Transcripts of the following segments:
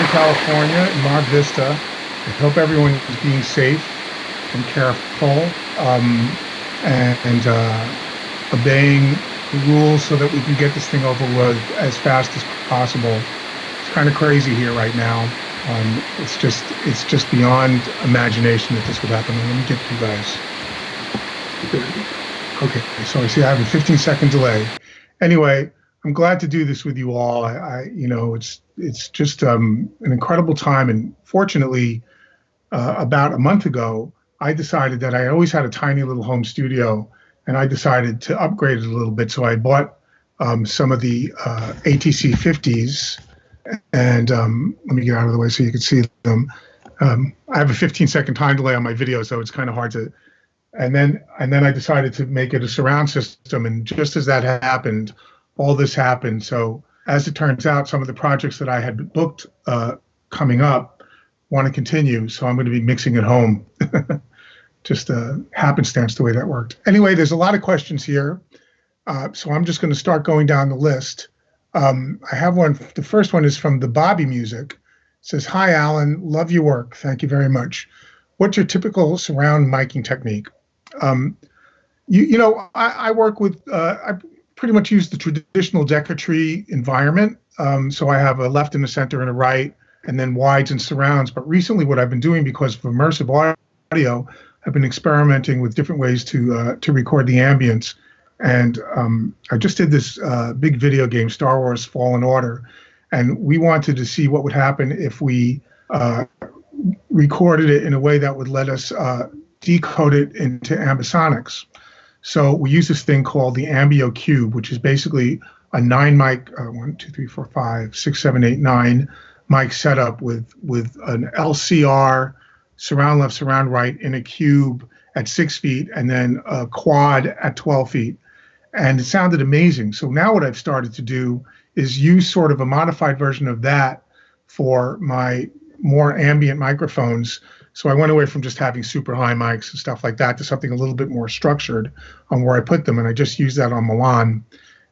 California in Mar Vista. I hope everyone is being safe and careful, and obeying the rules so that we can get this thing over with as fast as possible. It's kind of crazy here right now. It's just beyond imagination that this would happen. Let me get you guys. Okay, so I see I have a 15-second delay. Anyway, I'm glad to do this with you all. It's just an incredible time, and fortunately, about a month ago, I decided that I always had a tiny little home studio, and I decided to upgrade it a little bit. So I bought some of the ATC 50s, and let me get out of the way so you can see them. I have a 15-second time delay on my video, so it's kind of hard to. And then I decided to make it a surround system, and just as that happened, all this happened. So as it turns out, some of the projects that I had booked coming up want to continue. So I'm going to be mixing at home. Just a happenstance the way that worked. Anyway, there's a lot of questions here. So I'm just going to start going down the list. I have one. The first one is from the Bobby Music. It says, "Hi, Alan. Love your work. Thank you very much. What's your typical surround miking technique?" I work with, I pretty much use the traditional Decker tree environment. So I have a left and a center and a right, and then wides and surrounds. But recently what I've been doing, because of immersive audio, I've been experimenting with different ways to record the ambience. And I just did this big video game, Star Wars Fallen Order, and we wanted to see what would happen if we recorded it in a way that would let us decode it into ambisonics. So we use this thing called the Ambio Cube, which is basically a 9 mic, 1, 2, 3, 4, 5, 6, 7, 8, 9 mic setup with an LCR, surround left, surround right, in a cube at 6 feet, and then a quad at 12 feet. And it sounded amazing. So now what I've started to do is use sort of a modified version of that for my more ambient microphones. So I went away from just having super high mics and stuff like that to something a little bit more structured on where I put them. And I just use that on Milan,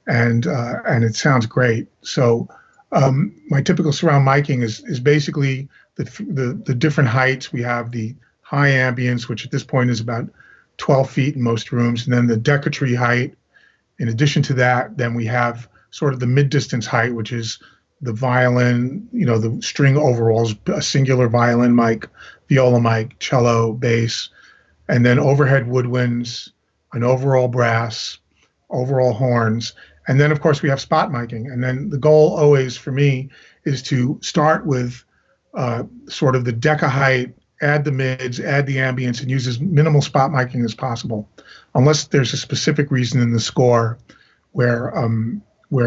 and it sounds great. So my typical surround miking is basically the different heights. We have the high ambience, which at this point is about 12 feet in most rooms, and then the Decker tree height. In addition to that, then we have sort of the mid-distance height, which is the violin, the string overalls, a singular violin mic, viola mic, cello, bass, and then overhead woodwinds, an overall brass, overall horns. And then, of course, we have spot miking. And then the goal always for me is to start with sort of the Decca height, add the mids, add the ambience, and use as minimal spot miking as possible, unless there's a specific reason in the score where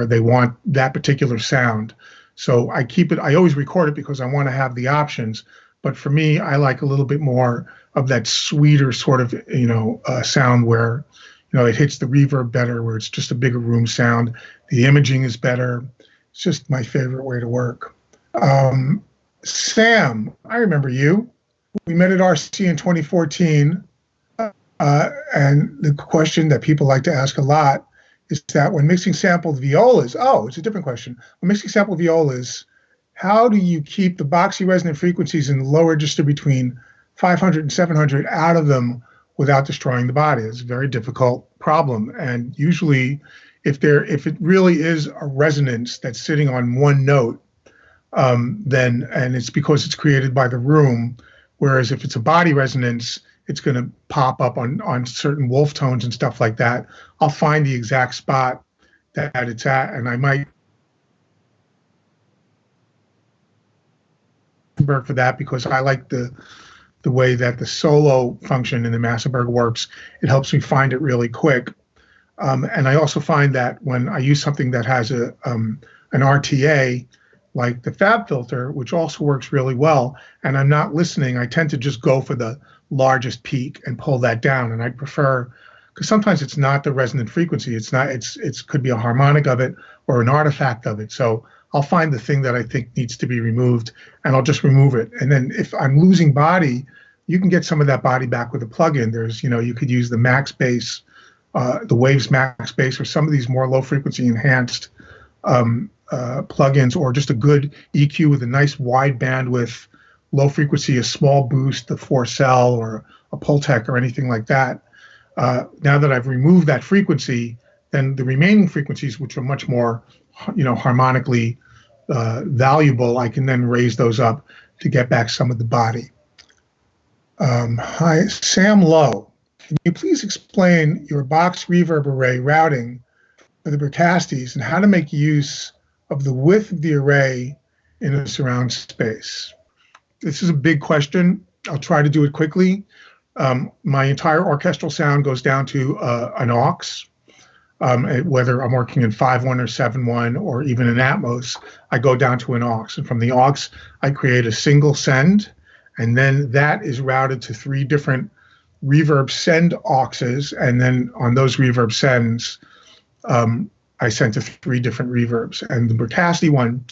they want that particular sound. So I keep it, I always record it because I want to have the options. But for me, I like a little bit more of that sweeter sort of, sound where, it hits the reverb better, where it's just a bigger room sound. The imaging is better. It's just my favorite way to work. Sam, I remember you. We met at RC in 2014. And the question that people like to ask a lot is that when mixing sampled violas, it's a different question. When mixing sampled violas, how do you keep the boxy resonant frequencies in the low register between 500 and 700 out of them without destroying the body? It's a very difficult problem. And usually, if it really is a resonance that's sitting on one note, then it's because it's created by the room. Whereas if it's a body resonance, it's going to pop up on certain wolf tones and stuff like that. I'll find the exact spot that it's at, and I might for that, because I like the way that the solo function in the Massenburg works. It helps me find it really quick. And I also find that when I use something that has an RTA, like the Fab filter, which also works really well, and I'm not listening, I tend to just go for the largest peak and pull that down. And I prefer, because sometimes it's not the resonant frequency, it's could be a harmonic of it or an artifact of it. So I'll find the thing that I think needs to be removed, and I'll just remove it. And then if I'm losing body, you can get some of that body back with a plugin. There's, you could use the max bass, the Waves max bass, or some of these more low frequency enhanced plugins or just a good EQ with a nice wide bandwidth, low frequency, a small boost, a 4-cell or a Pultec or anything like that. Now that I've removed that frequency, then the remaining frequencies, which are much more, harmonically valuable, I can then raise those up to get back some of the body. Hi, Sam Lowe. Can you please explain your box reverb array routing for the Bricastes and how to make use of the width of the array in a surround space? This is a big question. I'll try to do it quickly. My entire orchestral sound goes down to an aux, whether I'm working in 5.1 or 7.1 or even in Atmos, I go down to an aux. And from the aux, I create a single send, and then that is routed to 3 different reverb send auxes. And then on those reverb sends, I send to 3 different reverbs. And the Bricasti one,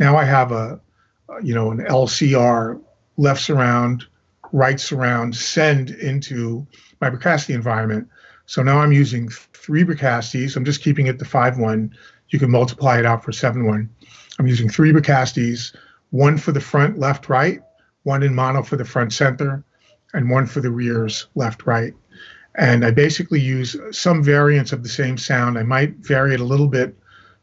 now I have an LCR, left surround, right surround, send into my Bricasti environment. So now I'm using 3 Bricastis. I'm just keeping it to 5.1. You can multiply it out for 7.1. I'm using 3 Bricastis, 1 for the front, left, right, 1 in mono for the front center, and 1 for the rears, left, right. And I basically use some variants of the same sound. I might vary it a little bit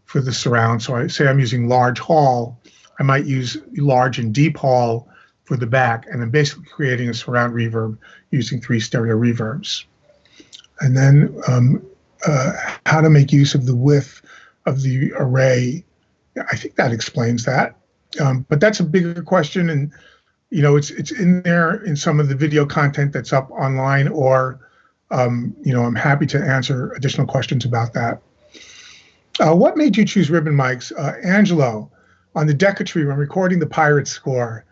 for the surround. So I say I'm using large hall. I might use large and deep hall for the back. And I'm basically creating a surround reverb using 3 stereo reverbs. And then how to make use of the width of the array. I think that explains that. But that's a bigger question. And, it's in there in some of the video content that's up online, or I'm happy to answer additional questions about that. What made you choose ribbon mics? Angelo, on the Decca tree when recording the Pirates score,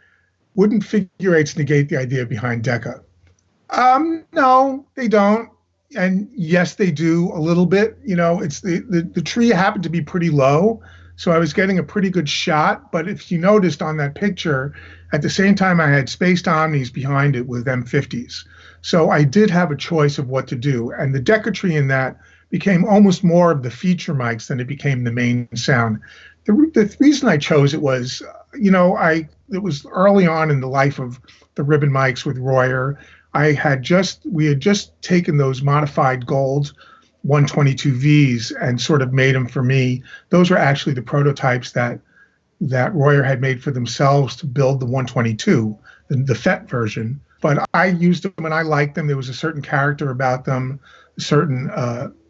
wouldn't figure eights negate the idea behind Decca? No, they don't. And yes, they do a little bit. It's the tree happened to be pretty low, so I was getting a pretty good shot. But if you noticed on that picture, at the same time I had spaced omnis behind it with M50s. So I did have a choice of what to do. And the Decca tree in that became almost more of the feature mics than it became the main sound. The reason I chose it was, it was early on in the life of the ribbon mics with Royer. We had just taken those modified gold 122Vs and sort of made them for me. Those were actually the prototypes that Royer had made for themselves to build the 122, the FET version. But I used them and I liked them. There was a certain character about them, a certain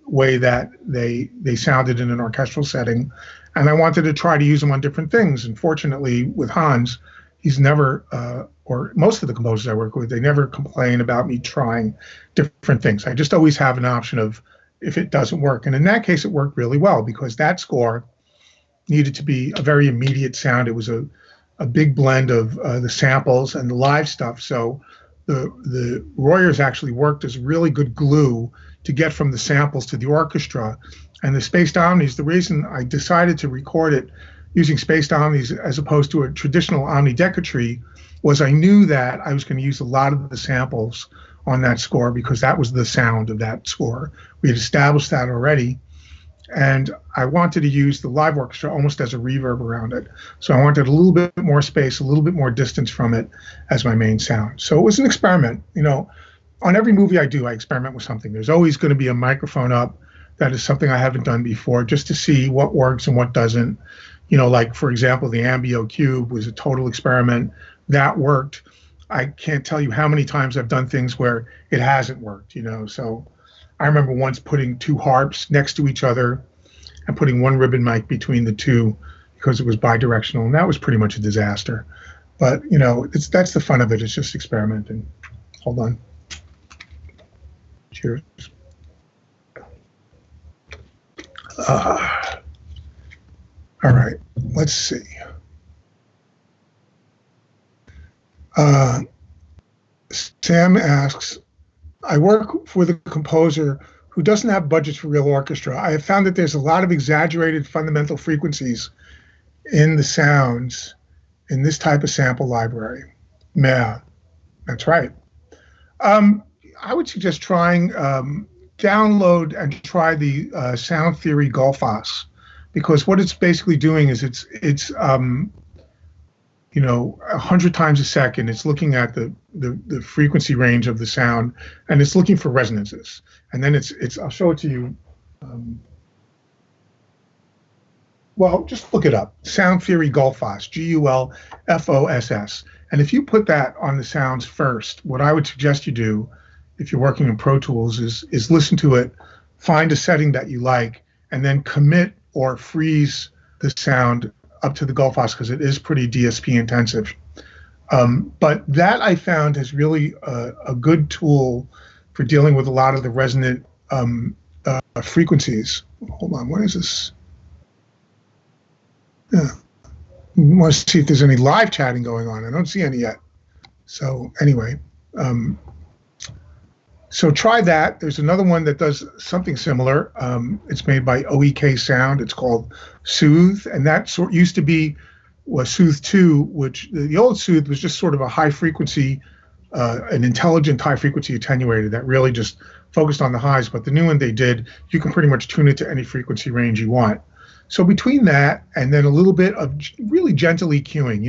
way that they sounded in an orchestral setting. And I wanted to try to use them on different things. And fortunately, with Hans, he's never, or most of the composers I work with, they never complain about me trying different things. I just always have an option of if it doesn't work. And in that case, it worked really well because that score needed to be a very immediate sound. It was a big blend of the samples and the live stuff. So the Royers actually worked as really good glue to get from the samples to the orchestra. And the spaced omnis, the reason I decided to record it using spaced omnis as opposed to a traditional omni Decca tree was I knew that I was going to use a lot of the samples on that score because that was the sound of that score. We had established that already. And I wanted to use the live orchestra almost as a reverb around it. So I wanted a little bit more space, a little bit more distance from it as my main sound. So it was an experiment. On every movie I do, I experiment with something. There's always going to be a microphone up that is something I haven't done before, just to see what works and what doesn't. Like, for example, the Ambio Cube was a total experiment. That worked. I can't tell you how many times I've done things where it hasn't worked, So I remember once putting 2 harps next to each other and putting 1 ribbon mic between the 2 because it was bidirectional, and that was pretty much a disaster. But, that's the fun of it. It's just experimenting. Hold on. Cheers. All right, let's see. Sam asks, I work with a composer who doesn't have budgets for real orchestra. I have found that there's a lot of exaggerated fundamental frequencies in the sounds in this type of sample library. Yeah, that's right. I would suggest trying, download and try the Sound Theory Golfos because what it's basically doing is it's 100 times a second. It's looking at the frequency range of the sound, and it's looking for resonances. And then it's I'll show it to you. Well, just look it up. Sound Theory Gulfoss, Gulfoss. And if you put that on the sounds first, what I would suggest you do, if you're working in Pro Tools, is listen to it, find a setting that you like, and then commit or freeze the sound up to the Gulfoss, because it is pretty DSP intensive. But that I found is really a good tool for dealing with a lot of the resonant frequencies. Hold on, what is this? Yeah. I want to see if there's any live chatting going on. I don't see any yet. So anyway, so try that. There's another one that does something similar. It's made by OEK Sound. It's called Soothe, and that used to be Soothe 2, which the old Soothe was just sort of a high frequency, an intelligent high frequency attenuator that really just focused on the highs. But the new one they did, you can pretty much tune it to any frequency range you want. So between that and then a little bit of really gentle EQing,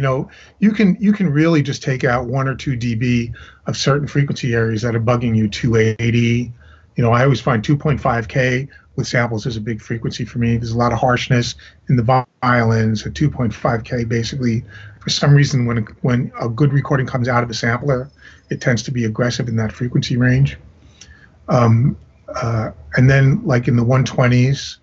you can really just take out 1 or 2 dB of certain frequency areas that are bugging you. 280, I always find 2.5K with samples is a big frequency for me. There's a lot of harshness in the violins at 2.5K. Basically, for some reason, when a good recording comes out of a sampler, it tends to be aggressive in that frequency range. And then like in the 120s.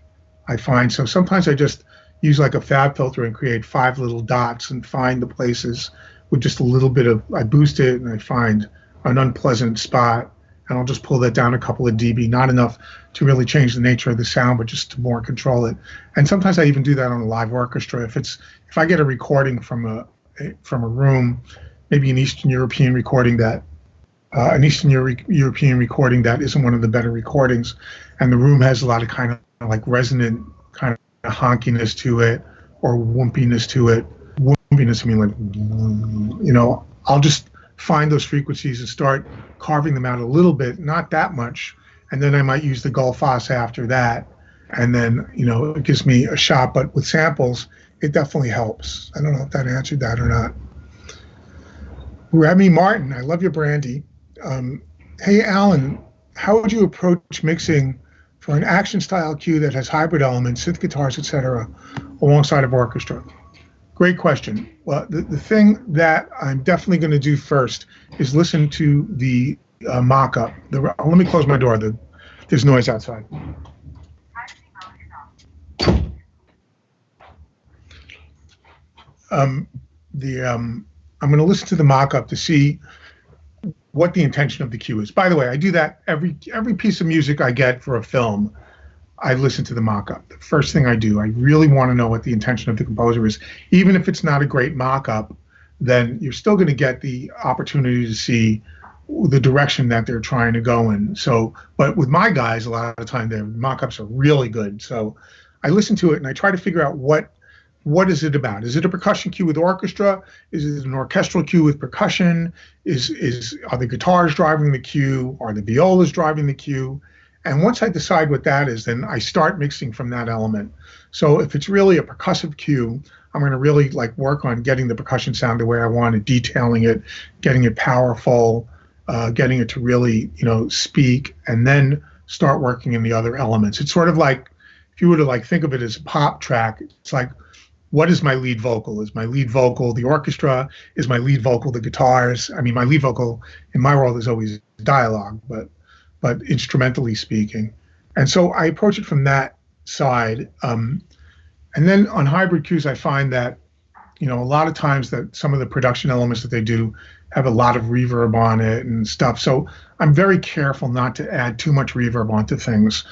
I find, so sometimes I just use like a fab filter and create 5 little dots and find the places with just a little bit of, I boost it and I find an unpleasant spot, and I'll just pull that down a couple of dB, not enough to really change the nature of the sound, but just to more control it. And sometimes I even do that on a live orchestra. If I get a recording from a room, maybe an Eastern European recording that European recording that isn't one of the better recordings, and the room has a lot of kind of like resonant kind of honkiness to it, or woompiness to it. Woompiness, I mean, like, I'll just find those frequencies and start carving them out a little bit, not that much, and then I might use the Gulfoss after that, and then, it gives me a shot. But with samples, it definitely helps. I don't know if that answered that or not. Remy Martin, I love your brandy. Hey, Alan, how would you approach mixing for an action style cue that has hybrid elements, synth guitars, etc., alongside of orchestra? Great question. Well, the thing that I'm definitely going to do first is listen to the mock-up. Let me close my door. There's noise outside. I'm going to listen to the mock-up to see what the intention of the cue is. By the way, I do that every piece of music I get for a film. I listen to the mock-up. The first thing I do, I really want to know what the intention of the composer is. Even if it's not a great mock-up, then you're still going to get the opportunity to see the direction that they're trying to go in. So, but with my guys, a lot of the time their mock-ups are really good. So I listen to it and I try to figure out what is it about? Is it a percussion cue with orchestra? Is it an orchestral cue with percussion? Are the guitars driving the cue? Are the violas driving the cue? And once I decide what that is, then I start mixing from that element. So if it's really a percussive cue, I'm going to really work on getting the percussion sound the way I want it, detailing it, getting it powerful, getting it to really, speak, and then start working in the other elements. It's sort of like, if you were to think of it as a pop track, it's like, what is my lead vocal? Is my lead vocal the orchestra? Is my lead vocal the guitars? I mean, my lead vocal in my world is always dialogue, but instrumentally speaking. And so I approach it from that side. And then on hybrid cues, I find that, a lot of times that some of the production elements that they do have a lot of reverb on it and stuff. So I'm very careful not to add too much reverb onto things.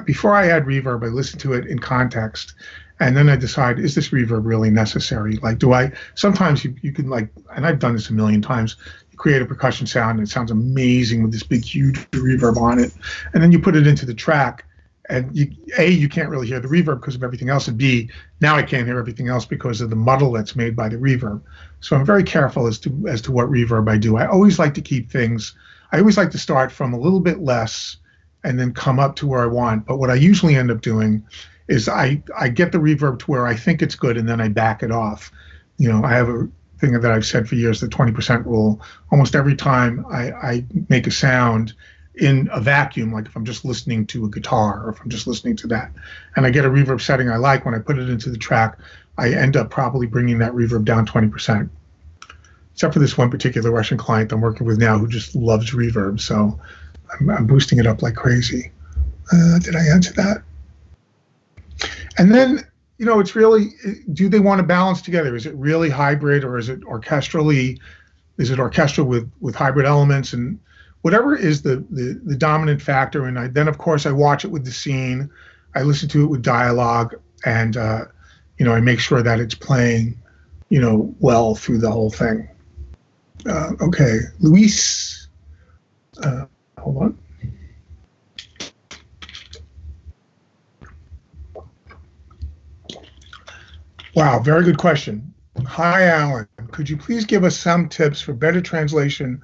Before I add reverb, I listen to it in context. And then I decide, is this reverb really necessary? Sometimes you can and I've done this a million times, you create a percussion sound and it sounds amazing with this big, huge reverb on it. And then you put it into the track and you can't really hear the reverb because of everything else. And B, now I can't hear everything else because of the muddle that's made by the reverb. So I'm very careful as to what reverb I do. I always like to start from a little bit less and then come up to where I want. But what I usually end up doing is I get the reverb to where I think it's good, and then I back it off. I have a thing that I've said for years, the 20% rule. Almost every time I make a sound in a vacuum, like if I'm just listening to a guitar or if I'm just listening to that, and I get a reverb setting I like, when I put it into the track, I end up probably bringing that reverb down 20%. Except for this one particular Russian client I'm working with now who just loves reverb, so I'm boosting it up like crazy. Did I answer that? And then, it's really, do they want to balance together? Is it really hybrid, or is it orchestrally? Is it orchestral with hybrid elements? And whatever is the dominant factor. And then, of course, I watch it with the scene. I listen to it with dialogue, and, I make sure that it's playing, well through the whole thing. Okay, Luis, hold on. Wow, very good question. Hi, Alan. Could you please give us some tips for better translation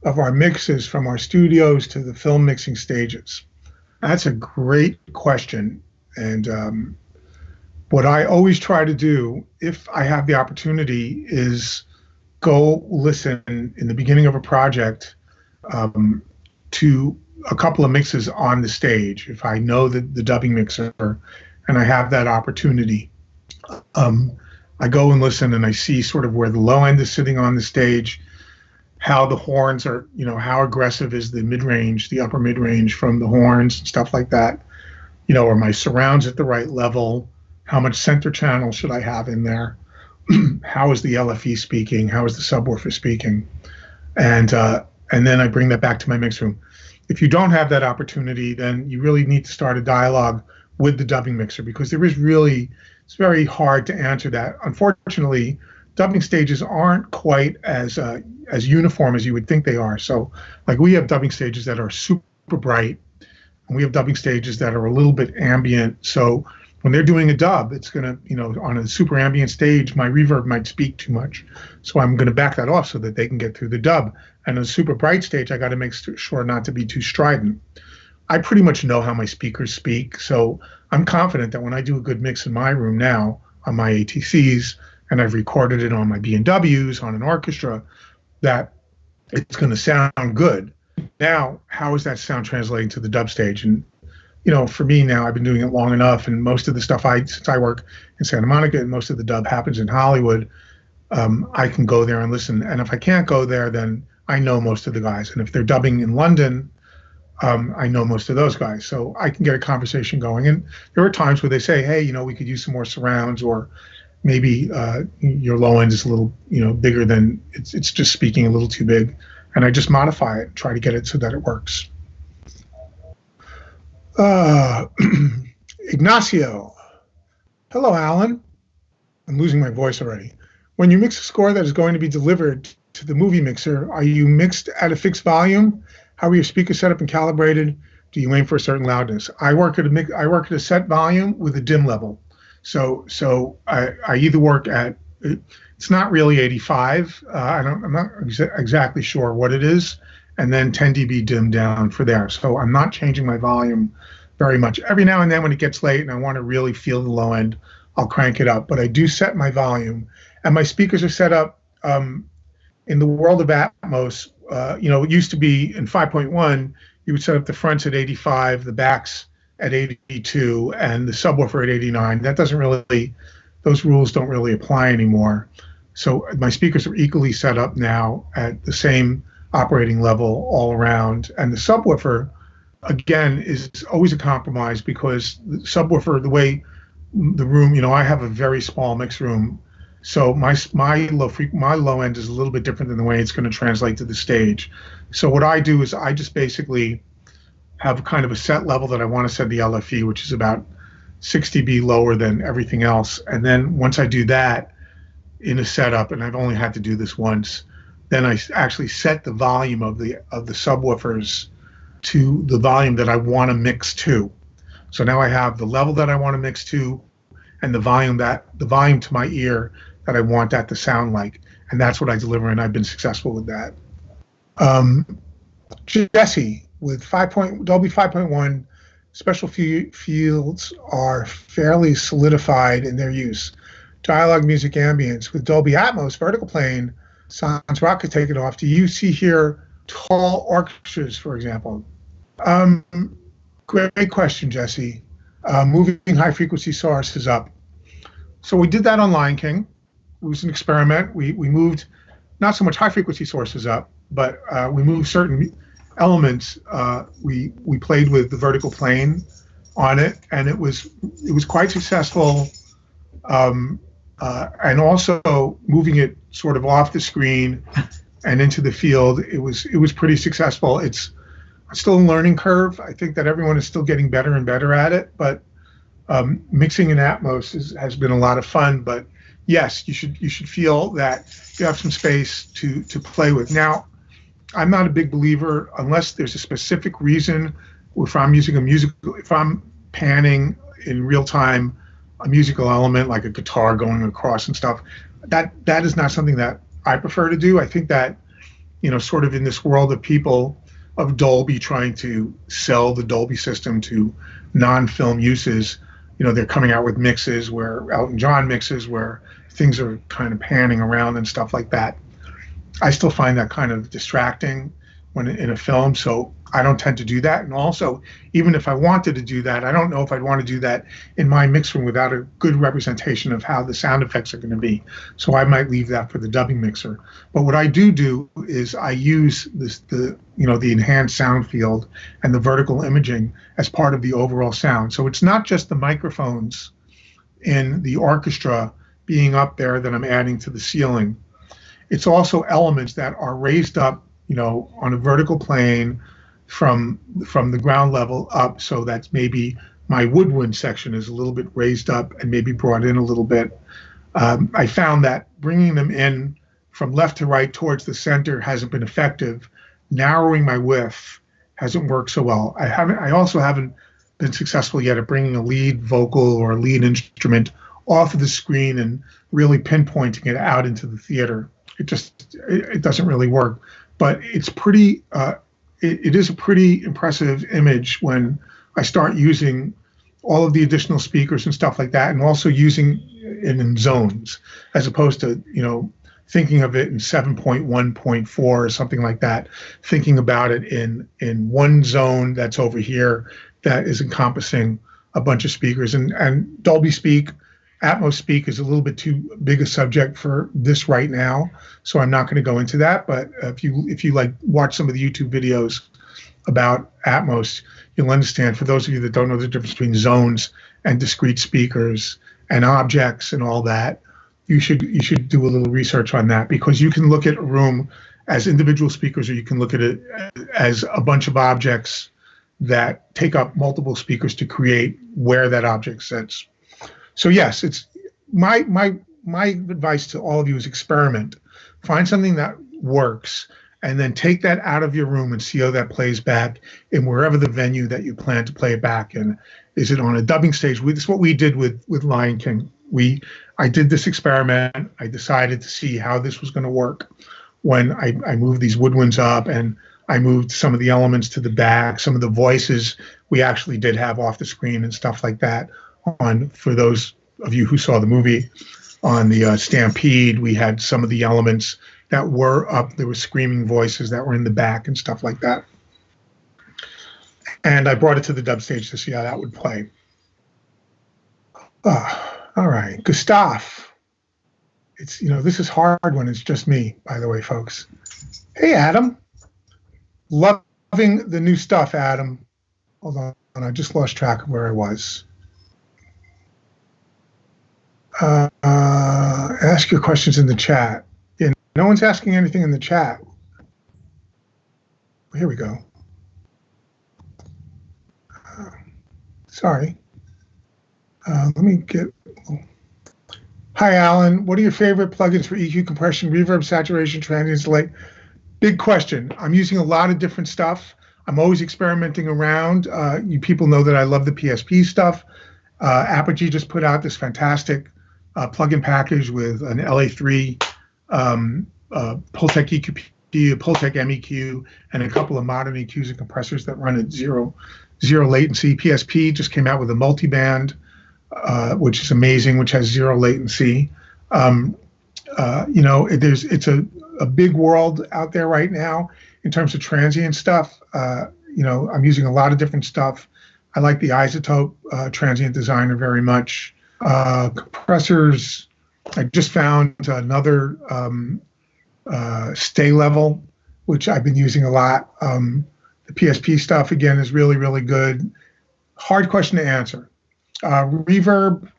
of our mixes from our studios to the film mixing stages? That's a great question. And what I always try to do, if I have the opportunity, is go listen in the beginning of a project to a couple of mixes on the stage. If I know the dubbing mixer and I have that opportunity, I go and listen, and I see sort of where the low end is sitting on the stage, how the horns are, how aggressive is the mid-range, the upper mid-range from the horns and stuff like that. Are my surrounds at the right level? How much center channel should I have in there? How is the LFE speaking? How is the subwoofer speaking? And then I bring that back to my mix room. If you don't have that opportunity, then you really need to start a dialogue with the dubbing mixer, because it's very hard to answer that. Unfortunately, dubbing stages aren't quite as uniform as you would think they are. So, like, we have dubbing stages that are super bright, and we have dubbing stages that are a little bit ambient. So when they're doing a dub, it's going to, on a super ambient stage, my reverb might speak too much. So I'm going to back that off so that they can get through the dub. And on a super bright stage, I got to make sure not to be too strident. I pretty much know how my speakers speak. So I'm confident that when I do a good mix in my room now on my ATCs, and I've recorded it on my B&Ws, on an orchestra, that it's going to sound good. Now, how is that sound translating to the dub stage? And for me now, I've been doing it long enough, and most of the stuff since I work in Santa Monica, and most of the dub happens in Hollywood, I can go there and listen. And if I can't go there, then I know most of the guys. And if they're dubbing in London, I know most of those guys. So I can get a conversation going. And there are times where they say, hey, we could use some more surrounds, or maybe your low end is a little, bigger than, it's just speaking a little too big. And I just modify it, try to get it so that it works. Ignacio. Hello, Alan. I'm losing my voice already. When you mix a score that is going to be delivered to the movie mixer, are you mixed at a fixed volume? How are your speakers set up and calibrated? Do you aim for a certain loudness? I work at a set volume with a dim level. So I either work at, it's not really 85. I'm not exactly sure what it is, and then 10 dB dim down for there. So I'm not changing my volume very much. Every now and then when it gets late and I want to really feel the low end, I'll crank it up. But I do set my volume, and my speakers are set up in the world of Atmos. It used to be in 5.1, you would set up the fronts at 85, the backs at 82, and the subwoofer at 89. That doesn't really, those rules don't really apply anymore. So my speakers are equally set up now at the same operating level all around. And the subwoofer, again, is always a compromise, because the subwoofer, the way the room, I have a very small mix room. So my low end is a little bit different than the way it's going to translate to the stage. So what I do is I just basically have kind of a set level that I want to set the LFE, which is about 6 dB lower than everything else. And then once I do that in a setup, and I've only had to do this once, then I actually set the volume of the subwoofers to the volume that I want to mix to. So now I have the level that I want to mix to, and the volume to my ear that I want that to sound like, and that's what I deliver, and I've been successful with that. Jesse, with Dolby 5.1, special fields are fairly solidified in their use. Dialogue, music, ambience. With Dolby Atmos, vertical plane, sounds rocket take it off. Do you see here tall orchestras, for example? Um, Great question, Jesse. Moving high frequency sources up. So we did that on Lion King. It was an experiment. We moved not so much high frequency sources up, but we moved certain elements. We played with the vertical plane on it, and it was quite successful. And also moving it sort of off the screen and into the field, it was pretty successful. It's still a learning curve. I think that everyone is still getting better and better at it, but mixing in Atmos has been a lot of fun. But yes, you should feel that you have some space to play with. Now, I'm not a big believer unless there's a specific reason. If I'm panning in real time a musical element like a guitar going across and stuff, that is not something that I prefer to do. I think that, sort of in this world of people of Dolby trying to sell the Dolby system to non-film uses, they're coming out with mixes where Elton John mixes where things are kind of panning around and stuff like that. I still find that kind of distracting when in a film, so I don't tend to do that. And also, even if I wanted to do that, I don't know if I'd want to do that in my mix room without a good representation of how the sound effects are going to be. So I might leave that for the dubbing mixer. But what I do is I use the enhanced sound field and the vertical imaging as part of the overall sound. So it's not just the microphones in the orchestra being up there that I'm adding to the ceiling. It's also elements that are raised up, on a vertical plane from the ground level up, so that maybe my woodwind section is a little bit raised up and maybe brought in a little bit. I found that bringing them in from left to right towards the center hasn't been effective. Narrowing my width hasn't worked so well. I also haven't been successful yet at bringing a lead vocal or a lead instrument off of the screen and really pinpointing it out into the theater. It doesn't really work. But it's pretty. It is a pretty impressive image when I start using all of the additional speakers and stuff like that, and also using it in zones as opposed to thinking of it in 7.1.4 or something like that. Thinking about it in one zone that's over here that is encompassing a bunch of speakers, and Dolby Speak. Atmos Speak is a little bit too big a subject for this right now, so I'm not going to go into that. But if you like watch some of the YouTube videos about Atmos, you'll understand. For those of you that don't know the difference between zones and discrete speakers and objects and all that, you should do a little research on that, because you can look at a room as individual speakers, or you can look at it as a bunch of objects that take up multiple speakers to create where that object sits. So yes, it's my advice to all of you is experiment. Find something that works, and then take that out of your room and see how that plays back in wherever the venue that you plan to play it back in. Is it on a dubbing stage? This is what we did with Lion King. I did this experiment. I decided to see how this was going to work when I moved these woodwinds up, and I moved some of the elements to the back. Some of the voices we actually did have off the screen and stuff like that. For those of you who saw the movie, on the Stampede, we had some of the elements that were up. There were screaming voices that were in the back and stuff like that. And I brought it to the dub stage to see how that would play. All right, Gustav. It's this is hard when it's just me, by the way, folks. Hey, Adam. Loving the new stuff, Adam. Hold on, I just lost track of where I was. Ask your questions in the chat. Yeah, no one's asking anything in the chat. Here we go. Sorry. Let me get. Hi, Alan. What are your favorite plugins for EQ, compression, reverb, saturation, transients, delay? Big question. I'm using a lot of different stuff. I'm always experimenting around. You people know that I love the PSP stuff. Apogee just put out this fantastic plugin package with an LA3 Pultec EQ, Pultec MEQ, and a couple of modern EQs and compressors that run at 0 zero latency. PSP just came out with a multiband, which is amazing, which has zero latency. It's a big world out there right now in terms of transient stuff. I'm using a lot of different stuff. I like the Isotope transient designer very much. Compressors, I just found another stay level, which I've been using a lot. The PSP stuff, again, is really, really good. Hard question to answer. Reverb,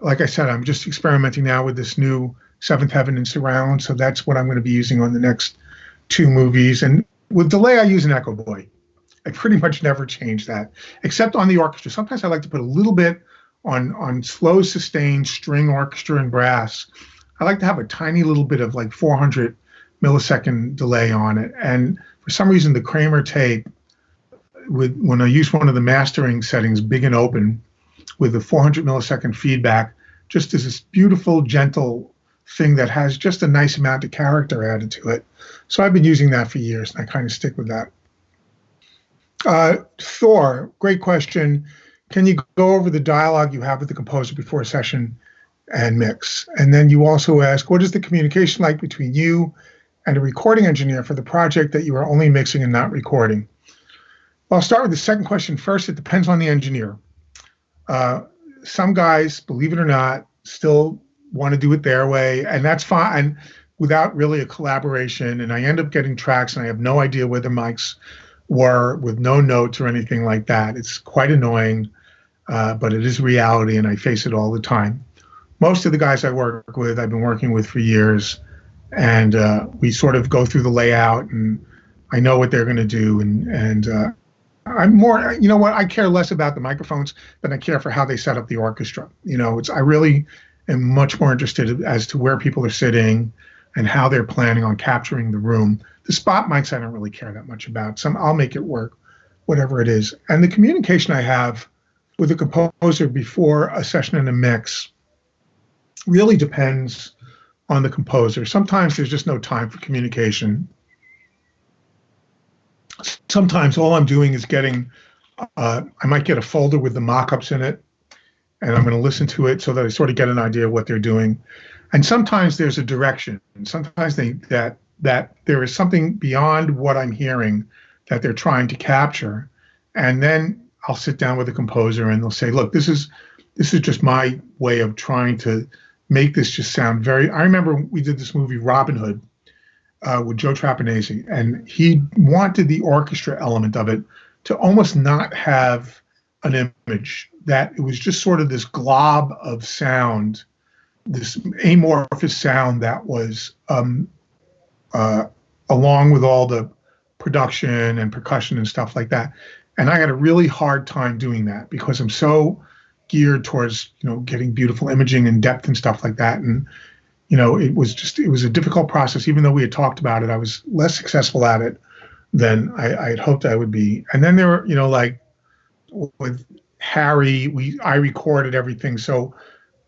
like I said, I'm just experimenting now with this new Seventh Heaven and Surround, so that's what I'm going to be using on the next 2 movies. And with delay, I use an Echo Boy. I pretty much never change that, except on the orchestra. Sometimes I like to put a little bit on slow, sustained string orchestra and brass. I like to have a tiny little bit of like 400 millisecond delay on it. And for some reason, the Kramer tape, when I use one of the mastering settings, big and open, with the 400 millisecond feedback, just as this beautiful, gentle thing that has just a nice amount of character added to it. So I've been using that for years, and I kind of stick with that. Thor, great question. Can you go over the dialogue you have with the composer before a session and mix? And then you also ask, what is the communication like between you and a recording engineer for the project that you are only mixing and not recording? Well, I'll start with the second question first. It depends on the engineer. Some guys, believe it or not, still want to do it their way, and that's fine without really a collaboration. And I end up getting tracks, and I have no idea where the mics were with no notes or anything like that. It's quite annoying, but it is reality, and I face it all the time. Most of the guys I work with, I've been working with for years, and we sort of go through the layout, and I know what they're going to do, and I'm more, you know what, I care less about the microphones than I care for how they set up the orchestra. I really am much more interested as to where people are sitting and how they're planning on capturing the room. The spot mics I don't really care that much about. I'll make it work, whatever it is. And the communication I have with the composer before a session and a mix really depends on the composer. Sometimes there's just no time for communication. Sometimes all I'm doing is getting, I might get a folder with the mock-ups in it, and I'm going to listen to it so that I sort of get an idea of what they're doing. And sometimes there's a direction. Sometimes that there is something beyond what I'm hearing that they're trying to capture. And then I'll sit down with the composer and they'll say, look, this is just my way of trying to make this just sound very, I remember we did this movie Robin Hood with Joe Trapanese, and he wanted the orchestra element of it to almost not have an image, that it was just sort of this glob of sound, this amorphous sound that was along with all the production and percussion and stuff like that. And I had a really hard time doing that because I'm so geared towards, getting beautiful imaging and depth and stuff like that. And, it was a difficult process. Even though we had talked about it, I was less successful at it than I had hoped I would be. And then there were, like with Harry, I recorded everything. So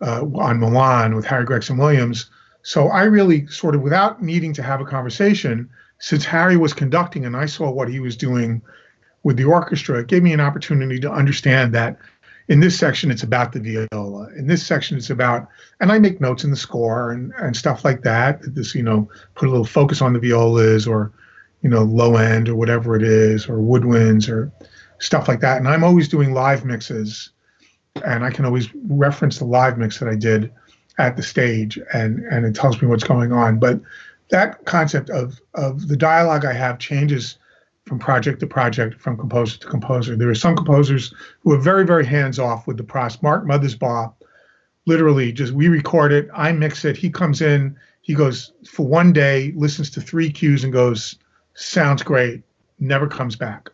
on Milan with Harry Gregson Williams. So I really sort of, without needing to have a conversation, since Harry was conducting and I saw what he was doing with the orchestra, it gave me an opportunity to understand that in this section, it's about the viola. In this section, it's about, and I make notes in the score and stuff like that. This, put a little focus on the violas or, low end or whatever it is, or woodwinds or stuff like that. And I'm always doing live mixes, and I can always reference the live mix that I did at the stage, and it tells me what's going on. But that concept of the dialogue I have changes from project to project, from composer to composer. There are some composers who are very, very hands-off with the process. Mark Mothersbaugh, literally just, we record it, I mix it, he comes in, he goes for one day, listens to 3 cues and goes, sounds great, never comes back.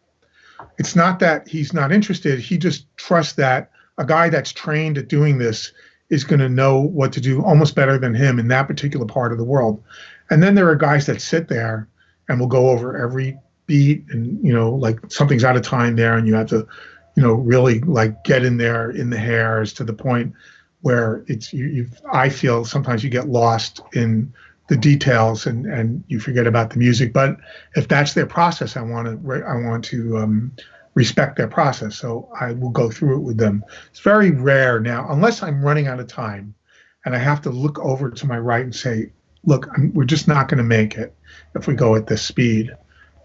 It's not that he's not interested, he just trusts that a guy that's trained at doing this is going to know what to do almost better than him in that particular part of the world. And then there are guys that sit there and will go over every beat, and like something's out of time there, and you have to really like get in there in the hairs to the point where it's I feel sometimes you get lost in the details and you forget about the music. But if that's their process, I want to respect their process. So I will go through it with them. It's very rare now, unless I'm running out of time and I have to look over to my right and say, look, we're just not going to make it if we go at this speed,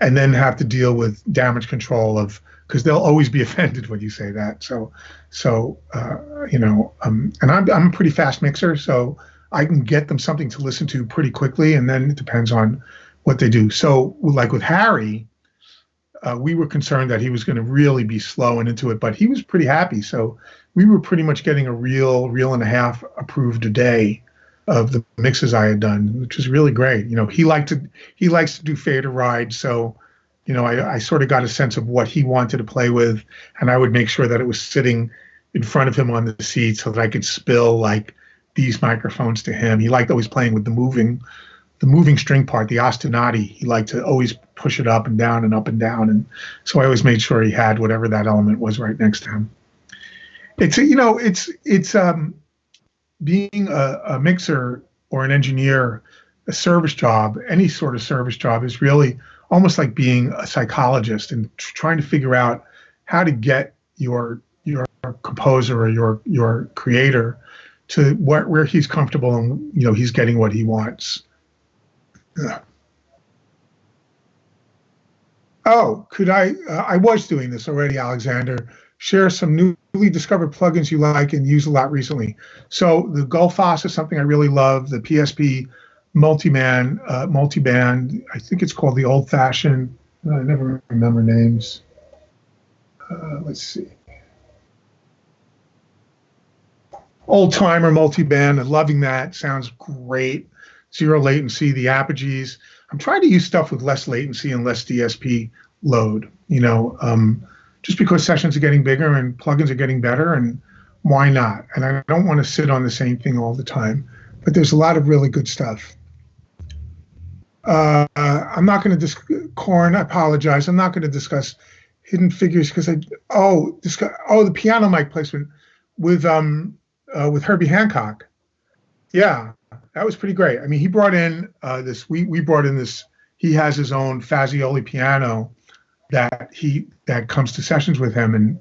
and then have to deal with damage control because they'll always be offended when you say that. And I'm a pretty fast mixer, so I can get them something to listen to pretty quickly, and then it depends on what they do. So like with Harry, we were concerned that he was going to really be slow and into it, but he was pretty happy. So we were pretty much getting a reel and a half approved a day of the mixes I had done, which was really great. He likes to do fader rides, so I sort of got a sense of what he wanted to play with, and I would make sure that it was sitting in front of him on the seat so that I could spill like these microphones to him. He liked always playing with the moving string part, the ostinati. He liked to always push it up and down and up and down, and so I always made sure he had whatever that element was right next to him. It's being a mixer or an engineer, a service job, any sort of service job is really almost like being a psychologist and trying to figure out how to get your composer or your creator to where he's comfortable and he's getting what he wants. Yeah. Oh, could I was doing this already, Alexander. Share some newly discovered plugins you like and use a lot recently. So the Gullfoss is something I really love. The PSP multiband, I think it's called the Old Fashioned. I never remember names. Let's see. Old Timer multiband. I'm loving that. Sounds great. Zero latency. The Apogees. I'm trying to use stuff with less latency and less DSP load. Just because sessions are getting bigger and plugins are getting better, and why not? And I don't want to sit on the same thing all the time, but there's a lot of really good stuff. I'm not going to Corn, I apologize. I'm not going to discuss Hidden Figures because the piano mic placement with Herbie Hancock. Yeah, that was pretty great. I mean, he brought in we brought in this. He has his own Fazioli piano that comes to sessions with him, and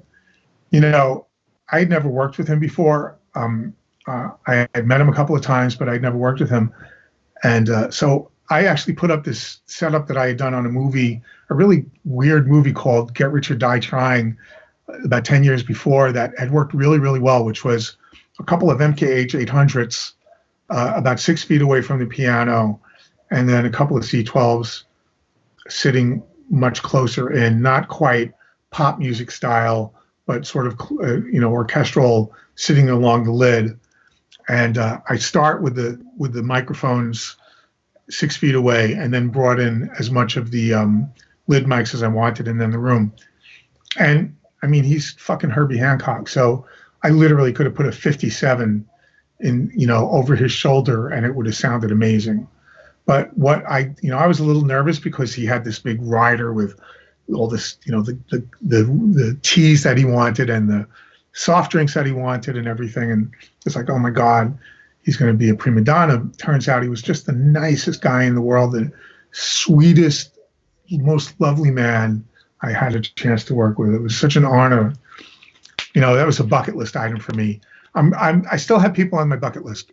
I had never worked with him before. I had met him a couple of times, but I'd never worked with him, and so I actually put up this setup that I had done on a really weird movie called Get Rich or Die Trying, about 10 years before, that had worked really, really well, which was a couple of MKH 800s about 6 feet away from the piano, and then a couple of C12s sitting much closer in, not quite pop music style, but sort of orchestral, sitting along the lid. And I start with the microphones 6 feet away, and then brought in as much of the lid mics as I wanted, and then the room. And I mean, he's fucking Herbie Hancock, so I literally could have put a 57 in over his shoulder, and it would have sounded amazing. But what I was a little nervous because he had this big rider with all this, the teas that he wanted and the soft drinks that he wanted and everything. And it's like, oh my God, he's going to be a prima donna. Turns out he was just the nicest guy in the world, the sweetest, most lovely man I had a chance to work with. It was such an honor. That was a bucket list item for me. I still have people on my bucket list.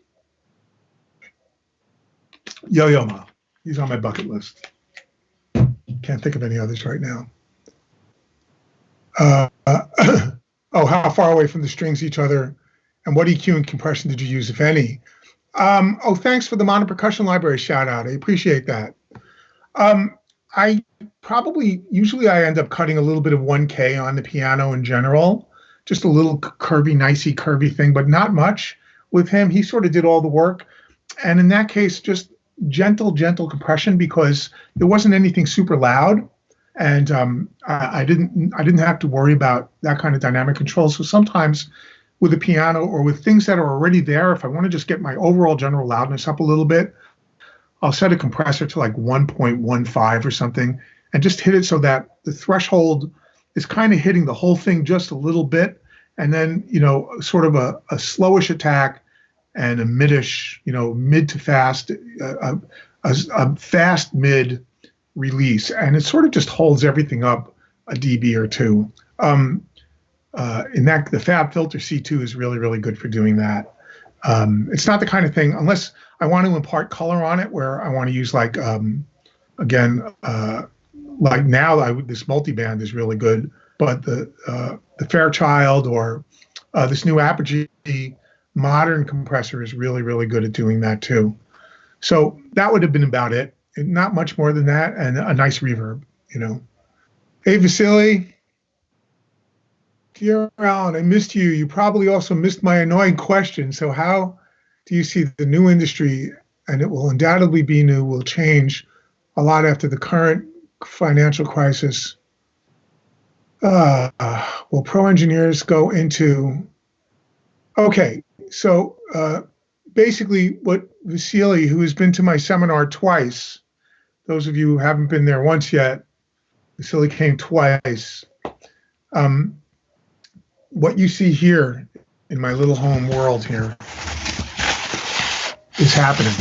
Yo-Yo Ma, he's on my bucket list. Can't think of any others right now. How far away from the strings each other, and what EQ and compression did you use, if any? Thanks for the mono percussion library shout out. I appreciate that. Usually I end up cutting a little bit of 1K on the piano in general, just a little curvy thing, but not much with him. He sort of did all the work. And in that case, just gentle compression, because there wasn't anything super loud, and I didn't have to worry about that kind of dynamic control. So sometimes with the piano or with things that are already there, if I want to just get my overall general loudness up a little bit, I'll set a compressor to like 1.15 or something, and just hit it so that the threshold is kind of hitting the whole thing just a little bit, and then sort of a slowish attack and a midish, mid to fast, a fast mid release, and it sort of just holds everything up a dB or two. In that, the Fab Filter C2 is really, really good for doing that. It's not the kind of thing, unless I want to impart color on it, where I want to use like, again, like now this multiband is really good, but the Fairchild or this new Apogee modern compressor is really, really good at doing that too. So that would have been about it. Not much more than that, and a nice reverb, you know. Hey, Vasily. Dear Alan, I missed you. You probably also missed my annoying question. So how do you see the new industry, and it will undoubtedly be new, will change a lot after the current financial crisis? Will pro engineers go into... Okay, so basically what Vasily, who has been to my seminar twice, those of you who haven't been there once yet, Vasily came twice. What you see here in my little home world here is happening.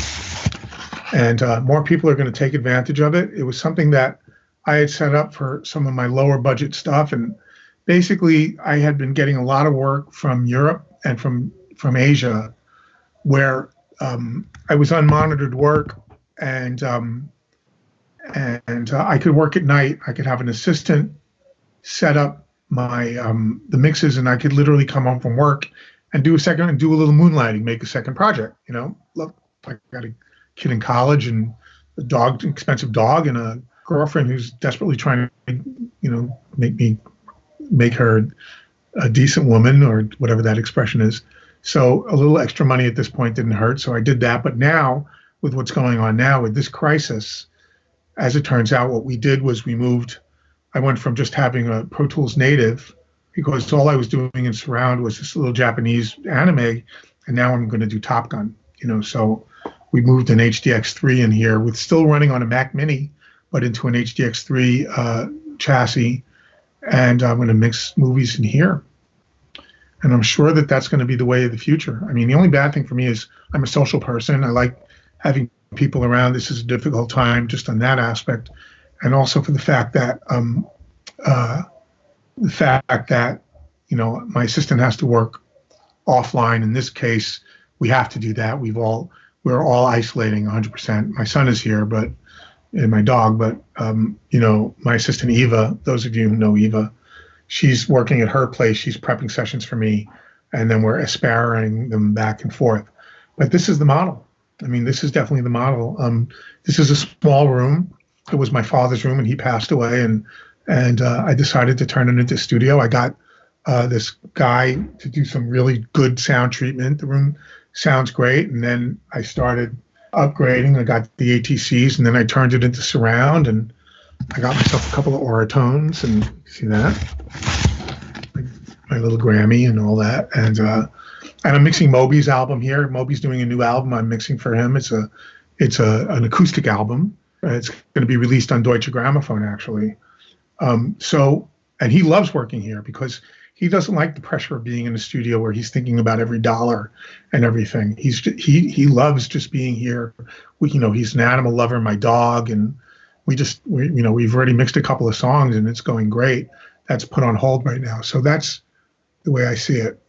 And more people are going to take advantage of it. It was something that I had set up for some of my lower budget stuff. And basically, I had been getting a lot of work from Europe and from Asia, where I was unmonitored work, and I could work at night. I could have an assistant set up my the mixes, and I could literally come home from work and do a little moonlighting, make a second project. You know, look, I got a kid in college and an expensive dog, and a girlfriend who's desperately trying to, you know, make her a decent woman, or whatever that expression is. So a little extra money at this point didn't hurt. So I did that. But now, with what's going on now with this crisis, as it turns out, what we did was I went from just having a Pro Tools native, because all I was doing in surround was this little Japanese anime, and now I'm going to do Top Gun. You know, so we moved an HDX3 in here, with still running on a Mac Mini, but into an HDX3 chassis, and I'm going to mix movies in here. And I'm sure that that's going to be the way of the future. I mean, the only bad thing for me is I'm a social person. I like having people around. This is a difficult time just on that aspect. And also for the fact that you know, my assistant has to work offline. In this case, we have to do that. We're all isolating 100%. My son is here, and my dog, but you know, my assistant Eva. Those of you who know Eva, she's working at her place. She's prepping sessions for me, and then we're aspiring them back and forth. But this is the model. I mean, this is definitely the model. This is a small room. It was my father's room, and he passed away, and I decided to turn it into a studio. I got this guy to do some really good sound treatment. The room sounds great, and then I started upgrading. I got the ATCs, and then I turned it into surround, and I got myself a couple of Oratones, and you see that, my little Grammy and all that, and I'm mixing Moby's album here. Moby's doing a new album. I'm mixing for him. It's an acoustic album. It's going to be released on Deutsche Grammophon, actually. And he loves working here because he doesn't like the pressure of being in a studio where he's thinking about every dollar and everything. He loves just being here. You know, he's an animal lover, my dog, and we've already mixed a couple of songs and it's going great. That's put on hold right now. So that's the way I see it.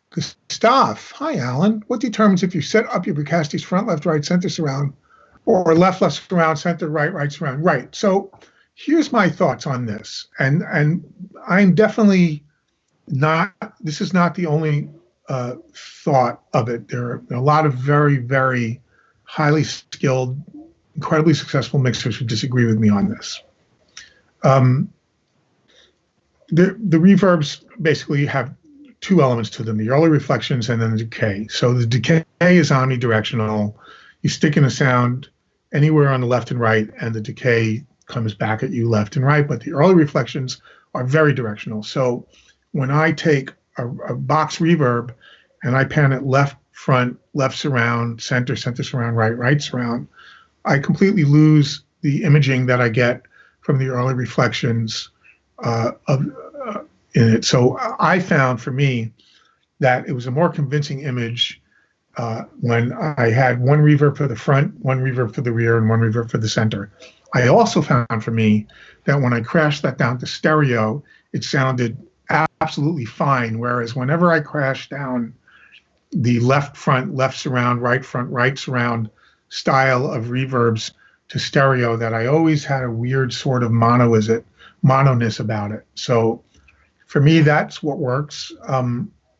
Gustav, hi, Alan. What determines if you set up your Bricastis front, left, right, center surround, or left, surround, center, right, surround? Right. So here's my thoughts on this. And I'm definitely not, this is not the only thought of it. There are a lot of very, very highly skilled, incredibly successful mixers who disagree with me on this. The reverbs basically have two elements to them, the early reflections and then the decay. So the decay is omnidirectional. You stick in a sound anywhere on the left and right, and the decay comes back at you left and right, but the early reflections are very directional. So when I take a box reverb and I pan it left front, left surround, center surround, right surround, I completely lose the imaging that I get from the early reflections in it. So I found for me that it was a more convincing image when I had one reverb for the front, one reverb for the rear, and one reverb for the center. I also found for me that when I crashed that down to stereo, it sounded absolutely fine. Whereas whenever I crashed down the left front, left surround, right front, right surround style of reverbs to stereo, that I always had a weird sort of mononess about it. So for me, that's what works.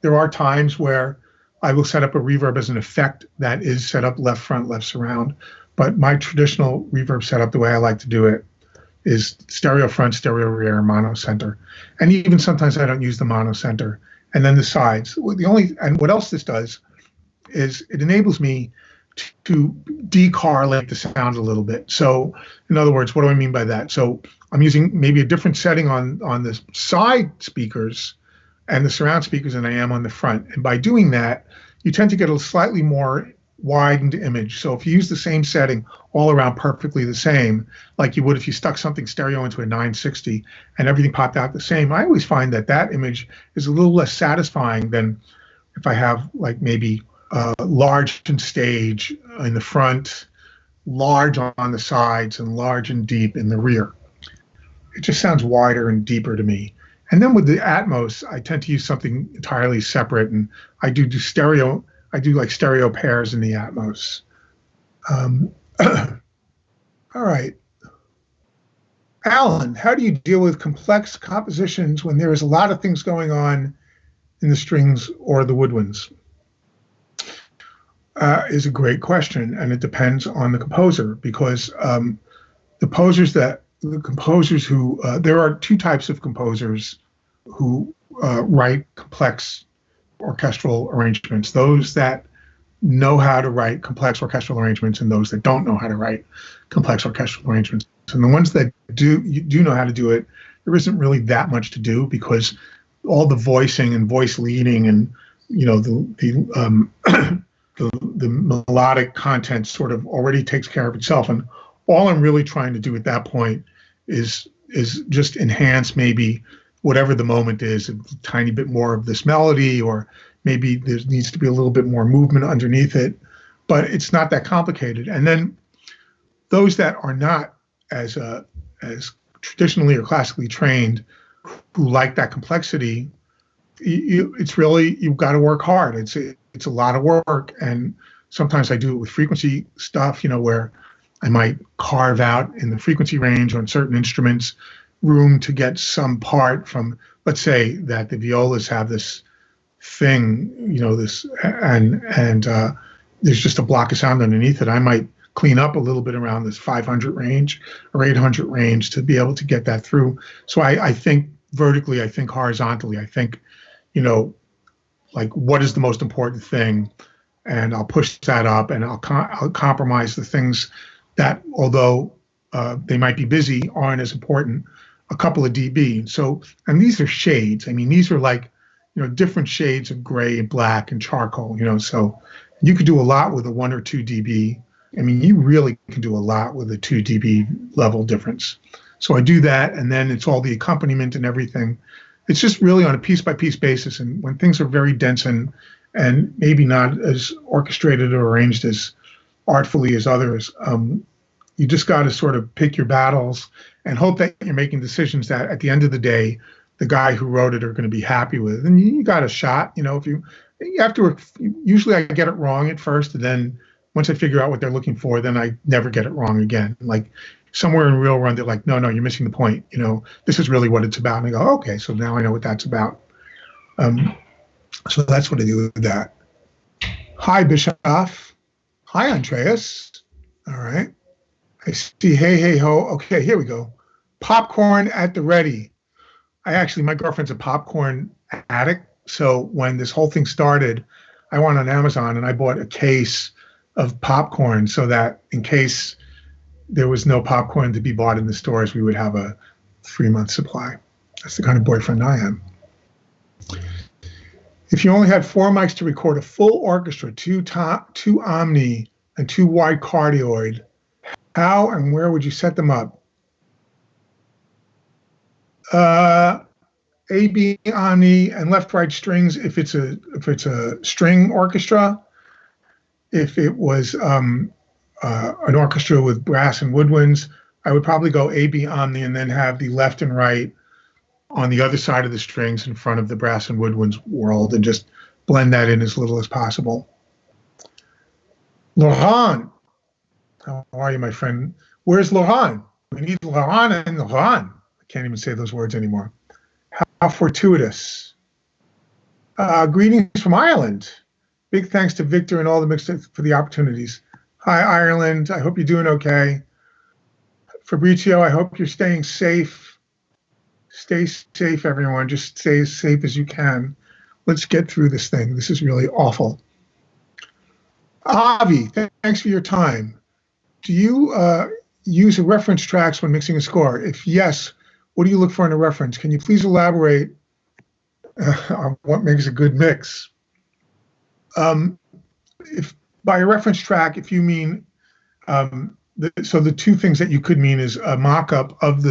There are times where I will set up a reverb as an effect that is set up left front, left surround. But my traditional reverb setup, the way I like to do it, is stereo front, stereo rear, mono center. And even sometimes I don't use the mono center. And then the sides. And what else this does is it enables me to decorrelate the sound a little bit. So in other words, what do I mean by that? So I'm using maybe a different setting on the side speakers and the surround speakers than I am on the front. And by doing that, you tend to get a slightly more widened image. So if you use the same setting all around perfectly the same, like you would if you stuck something stereo into a 960 and everything popped out the same, I always find that that image is a little less satisfying than if I have like maybe large and stage in the front, large on the sides, and large and deep in the rear. It just sounds wider and deeper to me. And then with the Atmos, I tend to use something entirely separate, and I do stereo. I do like stereo pairs in the Atmos. All right. Alan, how do you deal with complex compositions when there is a lot of things going on in the strings or the woodwinds? Is a great question, and it depends on the composer, because the composers who there are two types of composers who write complex orchestral arrangements: those that know how to write complex orchestral arrangements, and those that don't know how to write complex orchestral arrangements. And the ones that do know how to do it, there isn't really that much to do, because all the voicing and voice leading and the melodic content sort of already takes care of itself. And all I'm really trying to do at that point is just enhance maybe whatever the moment is, a tiny bit more of this melody, or maybe there needs to be a little bit more movement underneath it, but it's not that complicated. And then those that are not as traditionally or classically trained, who like that complexity, it's really, you've got to work hard. It's a lot of work. And sometimes I do it with frequency stuff, where I might carve out in the frequency range on certain instruments room to get some part from, let's say that the violas have this thing, and there's just a block of sound underneath it. I might clean up a little bit around this 500 range or 800 range to be able to get that through. So I think vertically, I think horizontally, I think, like what is the most important thing, and I'll push that up, and I'll compromise the things that, although they might be busy, aren't as important, a couple of dB. So, and these are shades. I mean, these are like, different shades of gray and black and charcoal, so you could do a lot with a 1 or 2 dB. I mean, you really can do a lot with a 2 dB level difference. So I do that, and then it's all the accompaniment and everything. It's just really on a piece-by-piece basis. And when things are very dense and maybe not as orchestrated or arranged as artfully as others, you just got to sort of pick your battles and hope that you're making decisions that at the end of the day, the guy who wrote it are going to be happy with. And you got a shot, if you have to work. Usually I get it wrong at first, and then once I figure out what they're looking for, then I never get it wrong again. Like somewhere in Real Run, they're like, no, you're missing the point. This is really what it's about. And I go, okay, so now I know what that's about. So that's what I do with that. Hi, Bischoff. Hi, Andreas. All right. I see. Hey, ho. Okay, here we go. Popcorn at the ready. My girlfriend's a popcorn addict. So when this whole thing started, I went on Amazon and I bought a case of popcorn so that in case there was no popcorn to be bought in the stores, we would have a 3-month supply. That's the kind of boyfriend I am. If you only had 4 mics to record a full orchestra, two Omni and 2 wide cardioid, how and where would you set them up? A, B, Omni, and left-right strings if it's a string orchestra. If it was an orchestra with brass and woodwinds, I would probably go A, B, omni, and then have the left and right on the other side of the strings in front of the brass and woodwinds world, and just blend that in as little as possible. Laurent, how are you, my friend? Where's Laurent? We need Laurent and Laurent. I can't even say those words anymore. How fortuitous. Greetings from Ireland. Big thanks to Victor and all the mixed for the opportunities. Hi, Ireland. I hope you're doing okay. Fabrizio, I hope you're staying safe. Stay safe, everyone. Just stay as safe as you can. Let's get through this thing. This is really awful. Avi, thanks for your time. Do you use reference tracks when mixing a score? If yes, what do you look for in a reference? Can you please elaborate on what makes a good mix? If by a reference track, if you mean, so the two things that you could mean is a mock-up of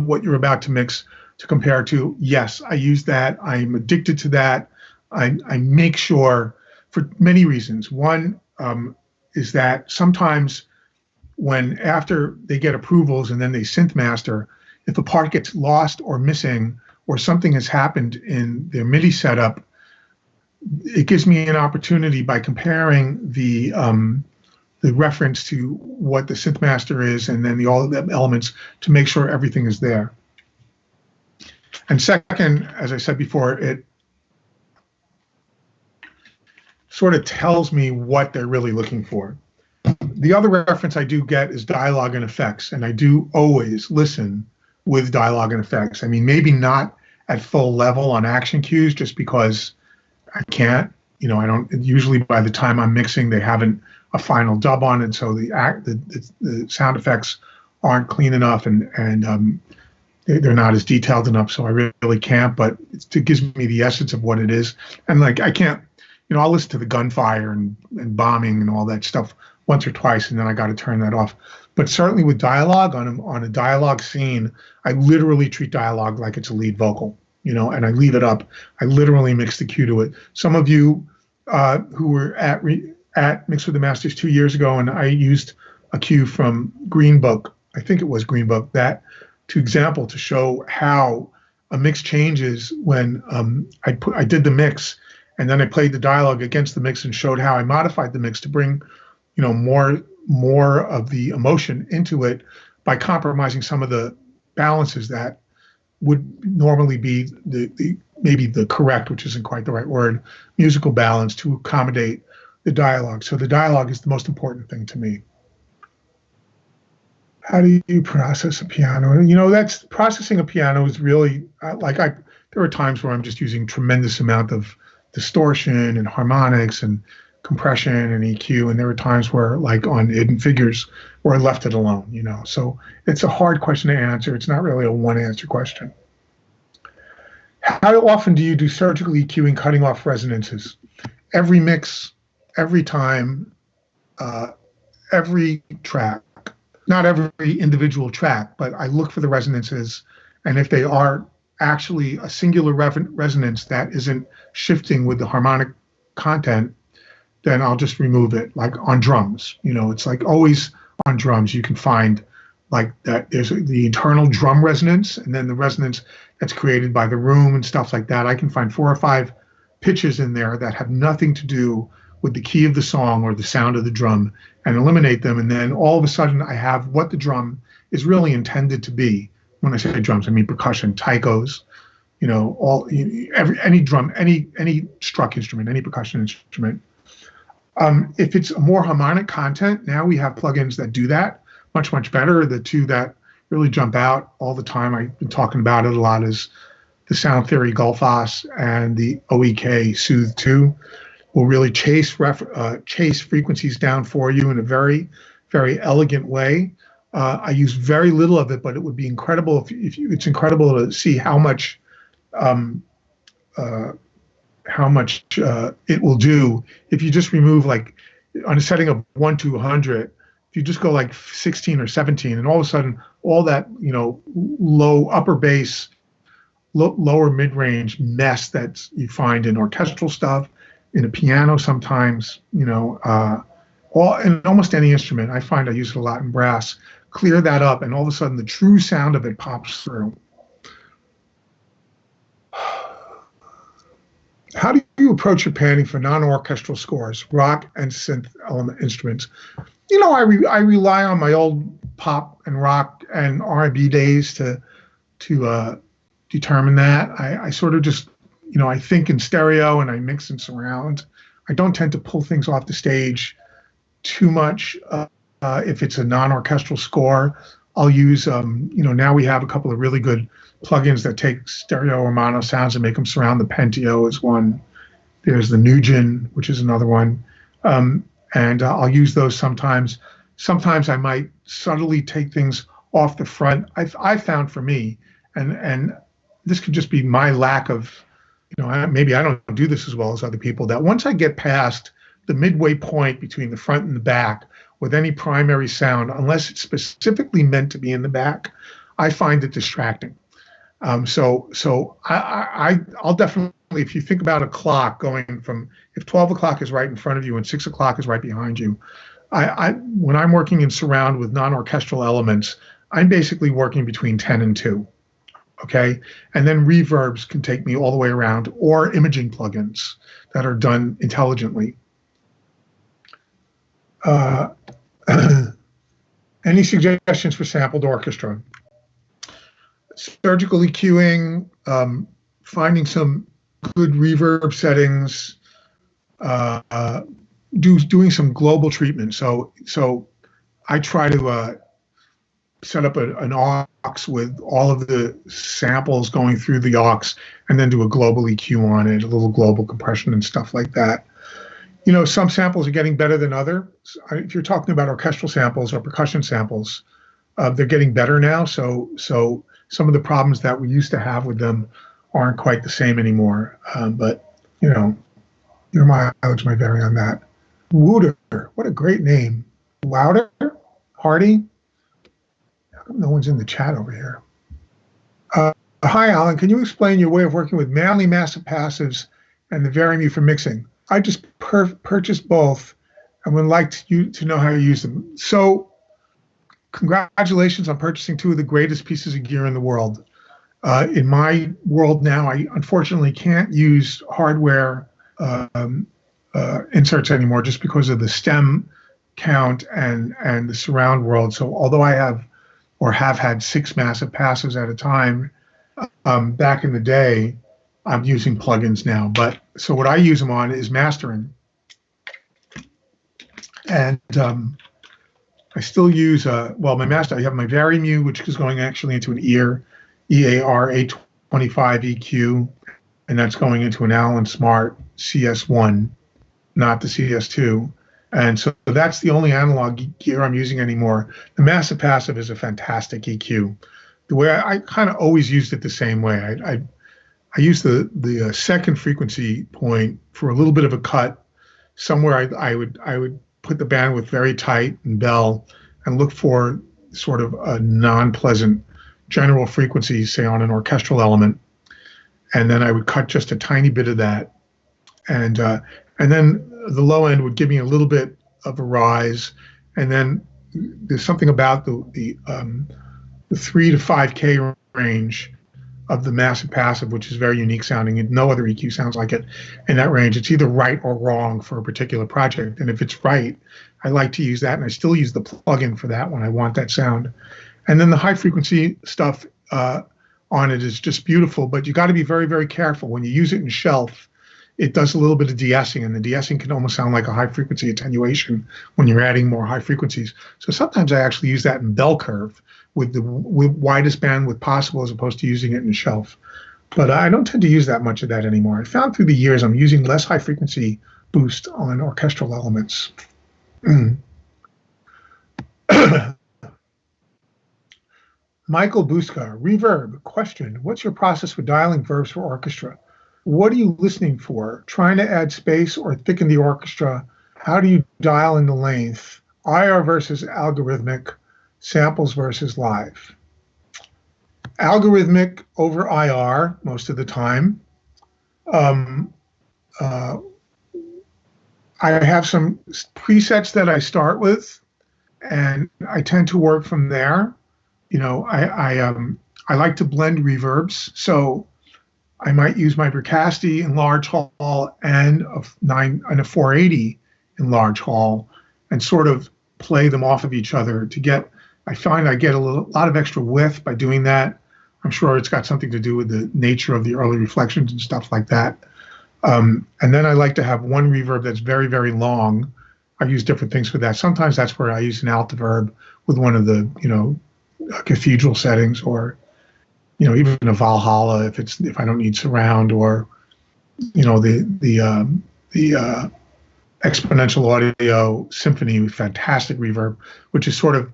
what you're about to mix to compare to. Yes, I use that. I'm addicted to that. I make sure for many reasons. One is that sometimes when after they get approvals and then they synth master, if a part gets lost or missing or something has happened in their MIDI setup, it gives me an opportunity by comparing the reference to what the synth master is and then all of the elements to make sure everything is there. And second, as I said before, it sort of tells me what they're really looking for. The other reference I do get is dialogue and effects, and I do always listen with dialogue and effects. I mean, maybe not at full level on action cues, just because I can't. You know, I don't. Usually, by the time I'm mixing, they haven't a final dub on it, so the sound effects aren't clean enough, and they're not as detailed enough. So I really can't. But it gives me the essence of what it is, and like I can't. You know, I'll listen to the gunfire and bombing and all that stuff once or twice, and then I got to turn that off. But certainly with dialogue, on a dialogue scene, I literally treat dialogue like it's a lead vocal, you know, and I leave it up. I literally mix the cue to it. Some of you who were at Mix with the Masters 2 years ago, and I used a cue from Green Book, I think it was Green Book, that to example to show how a mix changes when I did the mix, and then I played the dialogue against the mix and showed how I modified the mix to bring, you know, more of the emotion into it by compromising some of the balances that would normally be maybe the correct, which isn't quite the right word, musical balance to accommodate the dialogue. So the dialogue is the most important thing to me. How do you process a piano? You know, that's processing a piano is really there are times where I'm just using tremendous amount of distortion and harmonics and compression and EQ, and there were times where, like on Hidden Figures, where I left it alone, you know. So it's a hard question to answer. It's not really a one-answer question. How often do you do surgical EQing, cutting off resonances? Every mix, every time, every track. Not every individual track, but I look for the resonances, and if they are actually a singular resonance that isn't shifting with the harmonic content, then I'll just remove it. Like on drums, you know, it's like always on drums, you can find like that there's the internal drum resonance and then the resonance that's created by the room and stuff like that. I can find 4 or 5 pitches in there that have nothing to do with the key of the song or the sound of the drum and eliminate them. And then all of a sudden I have what the drum is really intended to be. When I say drums, I mean percussion, taikos, you know, any drum, any struck instrument, any percussion instrument. If it's a more harmonic content, now we have plugins that do that much, much better. The two that really jump out all the time, I've been talking about it a lot, is the Sound Theory Gullfoss and the OEK Soothe 2 will really chase frequencies down for you in a very, very elegant way. I use very little of it, but it would be incredible it's incredible to see how much it will do if you just remove, like on a setting of 1 to 100, if you just go like 16 or 17, and all of a sudden all that, you know, low upper bass, lower mid-range mess that you find in orchestral stuff, in a piano sometimes, you know, in almost any instrument. I find I use it a lot in brass, clear that up, and all of a sudden the true sound of it pops through. How do you approach your panning for non-orchestral scores, rock and synth element instruments? I rely on my old pop and rock and R&B days to determine that. I sort of just, I think in stereo and I mix and surround. I don't tend to pull things off the stage too much. If it's a non-orchestral score, I'll use, now we have a couple of really good plugins that take stereo or mono sounds and make them surround. The Pentio is one. There's the Nugent, which is another one. And I'll use those sometimes. Sometimes I might subtly take things off the front. I've found for me, and this could just be my lack of, maybe I don't do this as well as other people, that once I get past the midway point between the front and the back with any primary sound, unless it's specifically meant to be in the back, I find it distracting. So I'll definitely, if you think about a clock going from, if 12 o'clock is right in front of you and 6 o'clock is right behind you, when I'm working in surround with non-orchestral elements, I'm basically working between 10 and 2. Okay, and then reverbs can take me all the way around, or imaging plugins that are done intelligently. Any suggestions for sampled orchestra? Surgical EQing, finding some good reverb settings, doing some global treatment. So I try to set up an aux with all of the samples going through the aux, and then do a global EQ on it, a little global compression and stuff like that. Some samples are getting better than others. If you're talking about orchestral samples or percussion samples, they're getting better now. So some of the problems that we used to have with them aren't quite the same anymore. But your mileage may vary on that. Wooter, what a great name. Louder? Hardy? How come no one's in the chat over here? Hi, Alan. Can you explain your way of working with Manley massive passives and the Vari-Mu for mixing? I just purchased both and would like to know how you use them. So congratulations on purchasing two of the greatest pieces of gear in the world. In my world now, I unfortunately can't use hardware inserts anymore just because of the stem count and the surround world. So although I have had 6 massive passives at a time, back in the day, I'm using plugins now. But so what I use them on is mastering. And I still use, my master, I have my Vari-Mu, which is going actually into an EAR A25 EQ, and that's going into an Alan Smart CS1, not the CS2. And so that's the only analog gear I'm using anymore. The massive passive is a fantastic EQ. The way I kind of always used it the same way. I use the second frequency point for a little bit of a cut. Somewhere I would put the bandwidth very tight and bell and look for sort of a non-pleasant general frequency, say on an orchestral element, and then I would cut just a tiny bit of that, and then the low end would give me a little bit of a rise, and then there's something about the 3 to 5K range of the massive passive, which is very unique sounding, and no other EQ sounds like it in that range. It's either right or wrong for a particular project, and if it's right, I like to use that, and I still use the plugin for that when I want that sound. And then the high frequency stuff on it is just beautiful, but you got to be very, very careful. When you use it in shelf, it does a little bit of de-essing, and the de-essing can almost sound like a high frequency attenuation when you're adding more high frequencies. So sometimes I actually use that in bell curve with the widest bandwidth possible, as opposed to using it in shelf. But I don't tend to use that much of that anymore. I found through the years I'm using less high frequency boost on orchestral elements. Michael Buska, reverb, question. What's your process for dialing verbs for orchestra? What are you listening for? Trying to add space or thicken the orchestra? How do you dial in the length? IR versus algorithmic, samples versus live. Algorithmic over IR most of the time. I have some presets that I start with, and I tend to work from there. I like to blend reverbs, so I might use my Bricasti in large hall and a 480 in large hall, and sort of play them off of each other to get. I find I get a lot of extra width by doing that. I'm sure it's got something to do with the nature of the early reflections and stuff like that. And then I like to have one reverb that's very, very long. I use different things for that. Sometimes that's where I use an altiverb with one of the, cathedral settings, or, even a Valhalla if I don't need surround, or, the exponential audio symphony with fantastic reverb, which is sort of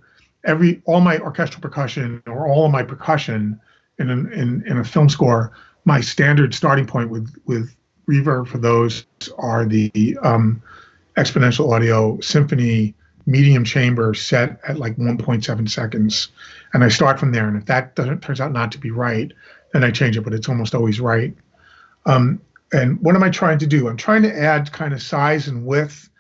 all my orchestral percussion or all of my percussion in a film score. My standard starting point with reverb for those are the exponential audio symphony medium chamber set at like 1.7 seconds, and I start from there. And if that turns out not to be right, then I change it, but it's almost always right. And what am I trying to do? I'm trying to add kind of size and width.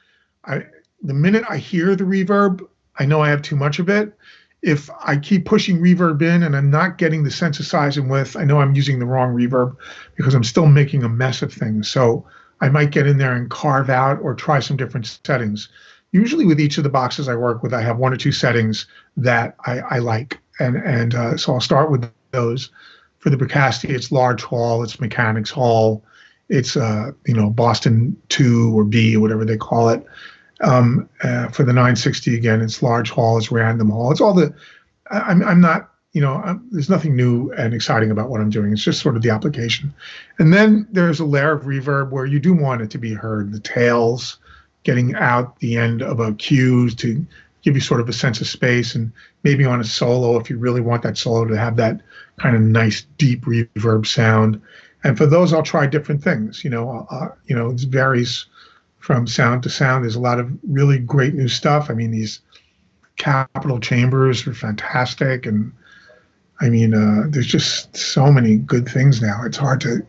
The minute I hear the reverb, I know I have too much of it. If I keep pushing reverb in and I'm not getting the sense of size and width, I know I'm using the wrong reverb because I'm still making a mess of things. So I might get in there and carve out or try some different settings. Usually with each of the boxes I work with, I have one or two settings that I like. And so I'll start with those. For the Bricasti, it's large hall, it's mechanics hall, it's Boston 2 or B or whatever they call it. For the 960, again, it's large hall, it's random hall. It's all I'm not, there's nothing new and exciting about what I'm doing. It's just sort of the application. And then there's a layer of reverb where you do want it to be heard, the tails getting out the end of a cue to give you sort of a sense of space, and maybe on a solo, if you really want that solo to have that kind of nice deep reverb sound. And for those, I'll try different things. It varies from sound to sound. There's a lot of really great new stuff. I mean, these capital chambers are fantastic. And I mean, there's just so many good things now. It's hard to,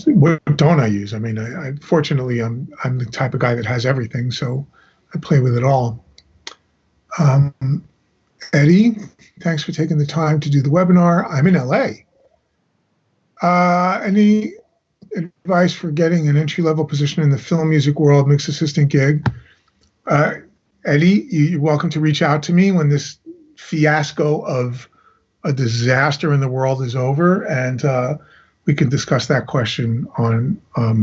what don't I use? I mean, fortunately, I'm the type of guy that has everything. So I play with it all. Eddie, thanks for taking the time to do the webinar. I'm in LA. Any advice for getting an entry-level position in the film music world, mix assistant gig? Eddie, you're welcome to reach out to me when this fiasco of a disaster in the world is over, and we can discuss that question on a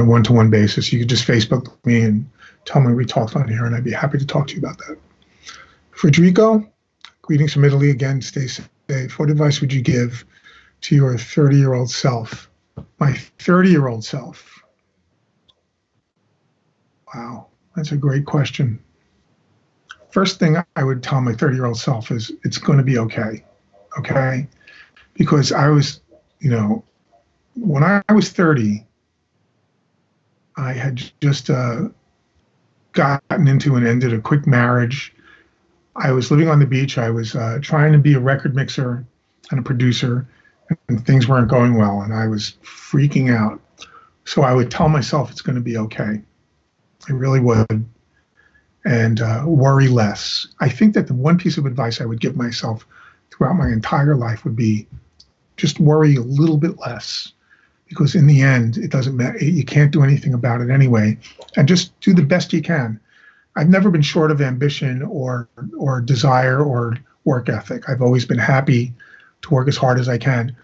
one-to-one basis. You can just Facebook me and tell me we talked on here, and I'd be happy to talk to you about that. Federico, greetings from Italy again. Stay safe. What advice would you give to your 30-year-old self? My 30-year-old self. Wow, that's a great question. First thing I would tell my 30-year-old self is it's going to be okay. Okay? Because I was, when I was 30, I had just gotten into and ended a quick marriage. I was living on the beach. I was trying to be a record mixer and a producer, and things weren't going well, and I was freaking out. So I would tell myself it's going to be okay. I really would. And worry less. I think that the one piece of advice I would give myself throughout my entire life would be just worry a little bit less, because in the end, it doesn't matter. You can't do anything about it anyway, and just do the best you can. I've never been short of ambition or desire or work ethic. I've always been happy to work as hard as I can.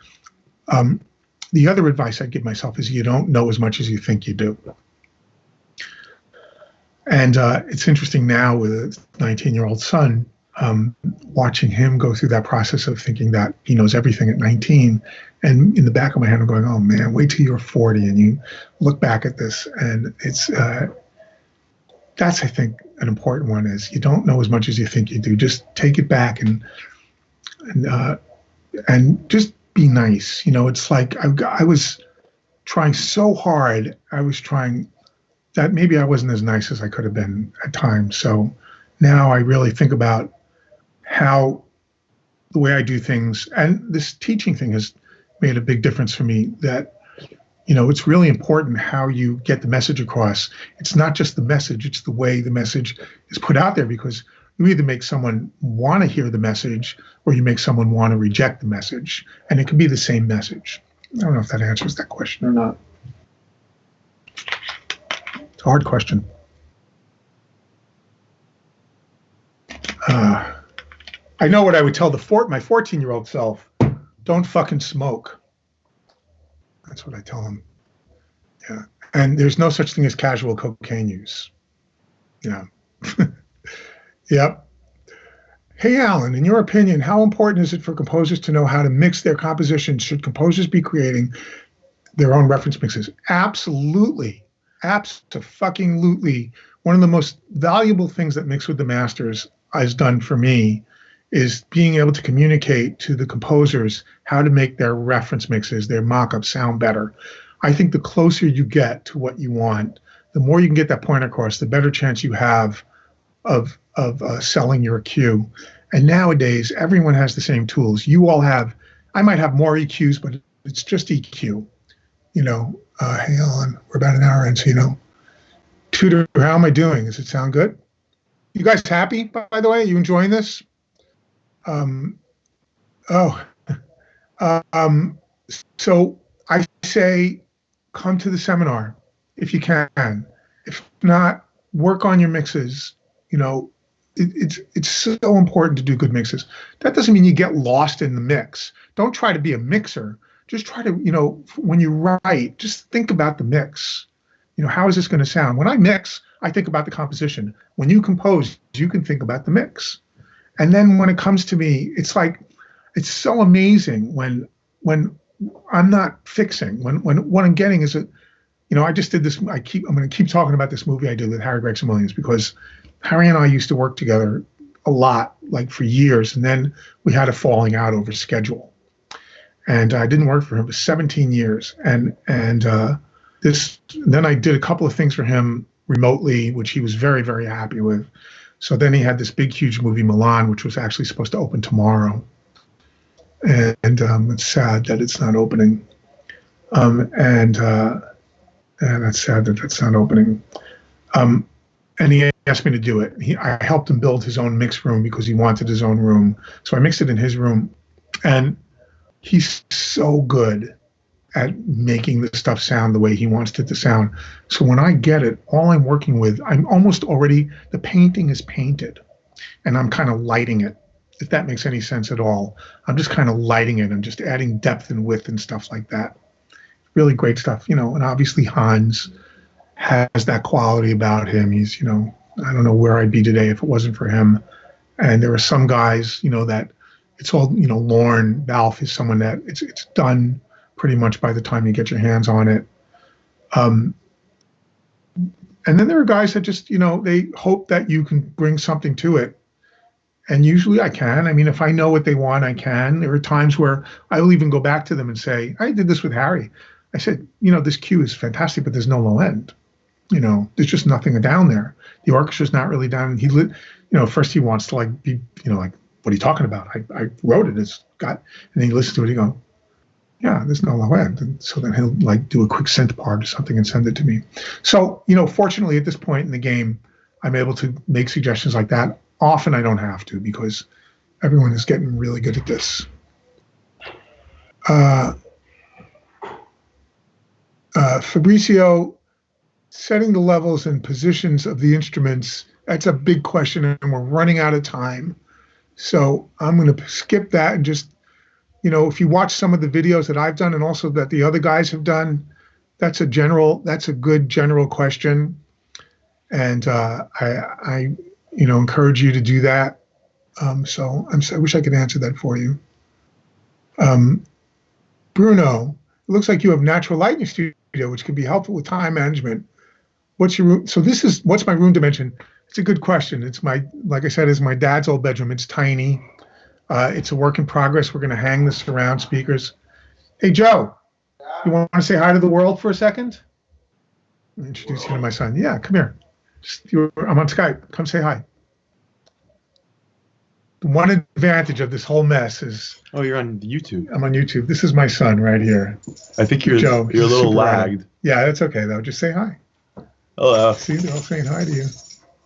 The other advice I'd give myself is you don't know as much as you think you do. And it's interesting now with a 19-year-old son, watching him go through that process of thinking that he knows everything at 19. And in the back of my head, I'm going, oh man, wait till you're 40 and you look back at this. And it's, that's, I think, an important one is you don't know as much as you think you do. Just take it back and just be nice. It's like I was trying so hard. I was trying that maybe I wasn't as nice as I could have been at times. So now I really think about how the way I do things, and this teaching thing has made a big difference for me, that it's really important how you get the message across. It's not just the message, it's the way the message is put out there, because you either make someone want to hear the message or you make someone want to reject the message. And it can be the same message. I don't know if that answers that question or not. It's a hard question. I know what I would tell my 14-year-old self. Don't fucking smoke. That's what I tell him. Yeah. And there's no such thing as casual cocaine use. Yeah. Yep. Hey, Alan, in your opinion, how important is it for composers to know how to mix their compositions? Should composers be creating their own reference mixes? Absolutely. Abso-fucking-lutely. One of the most valuable things that Mix with the Masters has done for me is being able to communicate to the composers how to make their reference mixes, their mock-ups sound better. I think the closer you get to what you want, the more you can get that point across, the better chance you have of selling your cue. And nowadays, everyone has the same tools. You all have, I might have more EQs, but it's just EQ. Hey, Alan, we're about an hour in, so, Tutor, how am I doing? Does it sound good? You guys happy, by the way? You enjoying this? So I say, come to the seminar if you can. If not, work on your mixes. It's so important to do good mixes. That doesn't mean you get lost in the mix. Don't try to be a mixer. Just try to, when you write, just think about the mix. How is this going to sound? When I mix, I think about the composition. When you compose, you can think about the mix. And then when it comes to me, it's like, it's so amazing when I'm not fixing, when what I'm getting is I just did this, I'm going to keep talking about this movie I did with Harry Gregson Williams, because Harry and I used to work together a lot, like for years. And then we had a falling out over schedule. And I didn't work for him for 17 years. And then I did a couple of things for him remotely, which he was very, very happy with. So then he had this big, huge movie, Milan, which was actually supposed to open tomorrow. And it's sad that it's not opening. And that's sad that that's not opening. And he asked me to do it. I helped him build his own mix room because he wanted his own room. So I mixed it in his room. And he's so good at making the stuff sound the way he wants it to sound. So when I get it, all I'm working with, I'm almost already, the painting is painted and I'm kind of lighting it, if that makes any sense at all. I'm just kind of lighting it. I'm just adding depth and width and stuff like that. Really great stuff, and obviously Hans has that quality about him. He's, I don't know where I'd be today if it wasn't for him. And there are some guys, that it's all, Lorne Balfe is someone that it's done pretty much by the time you get your hands on it. And then there are guys that just, they hope that you can bring something to it. And usually I can. I mean, if I know what they want, I can. There are times where I will even go back to them and say, I did this with Harry. I said, this cue is fantastic, but there's no low end. There's just nothing down there. The orchestra's not really down. First he wants to be, what are you talking about? I wrote it. It's got, and then he listens to it. He go, yeah, there's no low end. And so then he'll do a quick synth part or something and send it to me. So, fortunately at this point in the game, I'm able to make suggestions like that. Often I don't have to because everyone is getting really good at this. Fabricio, setting the levels and positions of the instruments, that's a big question and we're running out of time. So I'm going to skip that and just, if you watch some of the videos that I've done and also that the other guys have done, that's a good general question. And I encourage you to do that. So I wish I could answer that for you. Bruno, it looks like you have natural light in your studio, which can be helpful with time management. What's your room? So what's my room dimension? It's a good question. It's like I said, it's my dad's old bedroom. It's tiny. It's a work in progress. We're going to hang the surround speakers. Hey, Joe, you want to say hi to the world for a second? I'll introduce you to my son. Yeah, come here. I'm on Skype. Come say hi. The one advantage of this whole mess is Oh, you're on YouTube. I'm on YouTube. This is my son right here. I think you're Joe. you're a little lagged. Loud. Yeah, that's okay though. Just say hi. Hello. See, they're all saying hi to you.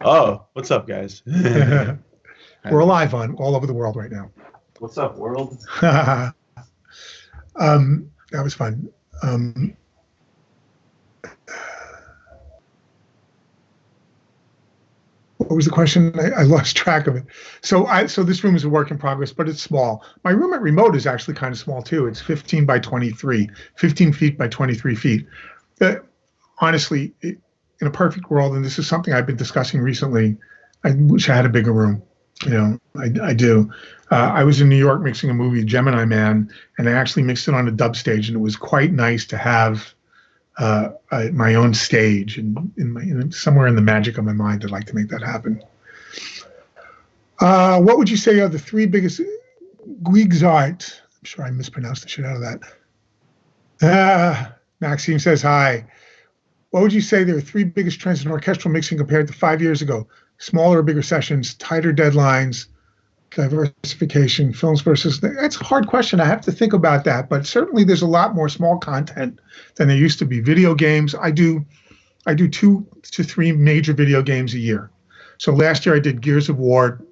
Oh, what's up, guys? We're live on all over the world right now. What's up, world? That was fun. What was the question? I lost track of it. So this room is a work in progress, but it's small. My room at remote is actually kind of small too. It's 15 by 23, 15 feet by 23 feet. Honestly, in a perfect world, and this is something I've been discussing recently, I wish I had a bigger room. You know, I do. I was in New York mixing a movie, Gemini Man, and I actually mixed it on a dub stage, and it was quite nice to have my own stage, and somewhere in the magic of my mind, I'd like to make that happen. What would you say are the three biggest Guigzart? I'm sure I mispronounced the shit out of that. Maxime says hi. What would you say there are three biggest trends in orchestral mixing compared to 5 years ago? Smaller or bigger sessions, tighter deadlines, diversification, films versus... That's a hard question. I have to think about that. But certainly there's a lot more small content than there used to be. Video games, I do 2 to 3 major video games a year. So last year I did Gears of War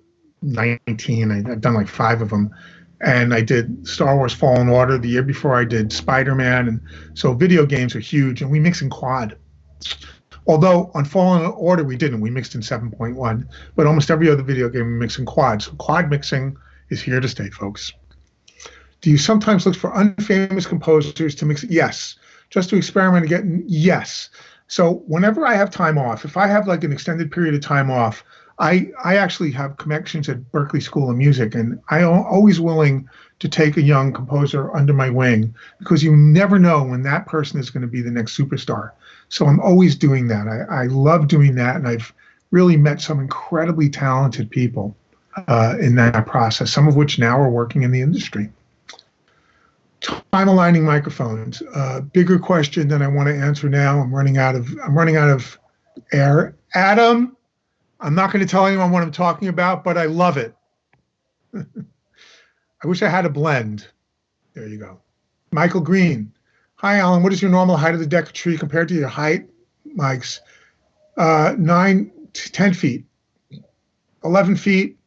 19. I've done like 5 of them. And I did Star Wars Fallen Order. The year before I did Spider-Man. And so video games are huge. And we mix in quad. Although on Fallen Order we didn't. We mixed in 7.1. But almost every other video game we mix in quad. So quad mixing is here to stay, folks. Do you sometimes look for unfamous composers to mix? Yes. Just to experiment again? Yes. So whenever I have time off, if I have like an extended period of time off, I actually have connections at Berklee School of Music, and I'm always willing to take a young composer under my wing because you never know when that person is going to be the next superstar. So I'm always doing that. I love doing that, and I've really met some incredibly talented people in that process, some of which now are working in the industry. Time aligning microphones. Bigger question than I want to answer now. I'm running out of air. Adam, I'm not going to tell anyone what I'm talking about, but I love it. I wish I had a blend. There you go. Michael Green. Hi, Alan. What is your normal height of the deck tree compared to your height, Mike's? 9 to 10 feet, 11 feet,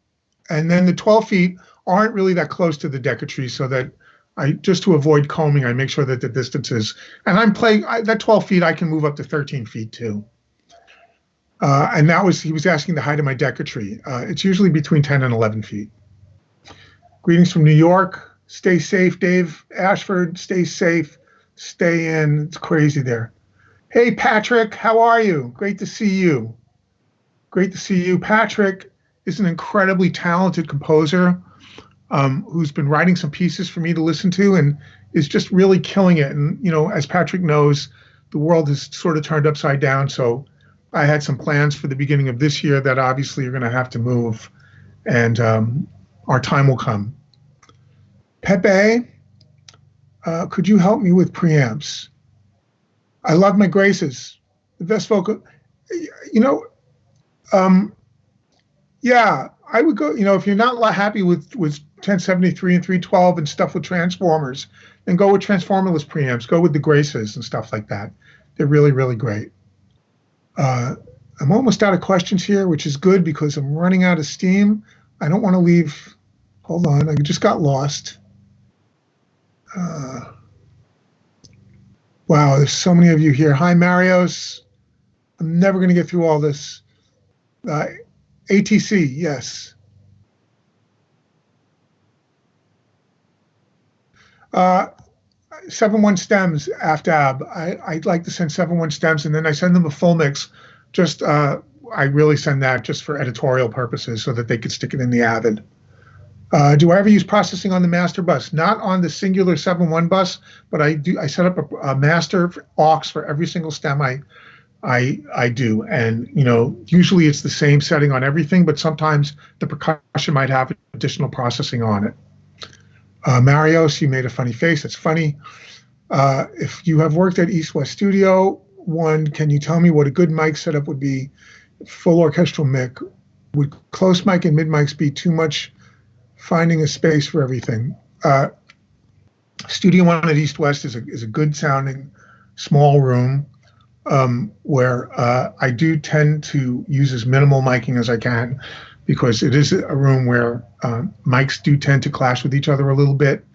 and then the 12 feet aren't really that close to the deck tree, so that just to avoid combing, I make sure that the distances, and I'm playing that 12 feet, I can move up to 13 feet too. And he was asking the height of my deca tree. It's usually between 10 and 11 feet. Greetings from New York. Stay safe, Dave Ashford. Stay safe. Stay in. It's crazy there. Hey, Patrick, how are you? Great to see you. Great to see you. Patrick is an incredibly talented composer who's been writing some pieces for me to listen to and is just really killing it. And, you know, as Patrick knows, the world has sort of turned upside down, so I had some plans for the beginning of this year that obviously are going to have to move, and our time will come. Pepe, could you help me with preamps? I love my Graces. The best vocal, you know, yeah, I would go, you know, if you're not happy with 1073 and 312 and stuff with transformers, then go with transformerless preamps. Go with the Graces and stuff like that. They're really, really great. I'm almost out of questions here, which is good because I'm running out of steam. I don't want to leave. Hold on, I just got lost. Wow, there's so many of you here. Hi, Marios. I'm never going to get through all this. ATC, yes. 7/1 stems, AFTAB. I'd like to send 7/1 stems, and then I send them a full mix. Just I really send that just for editorial purposes so that they could stick it in the Avid. Do I ever use processing on the master bus? Not on the singular 7/1 bus, but I do. I set up a master aux for every single stem I do, and you know, usually it's the same setting on everything, but sometimes the percussion might have additional processing on it. Marios, you made a funny face. That's funny. If you have worked at East West Studio, can you tell me what a good mic setup would be? Full orchestral mic. Would close mic and mid mics be too much finding a space for everything. Studio One at East West is a good sounding small room where I do tend to use as minimal miking as I can, because it is a room where mics do tend to clash with each other a little bit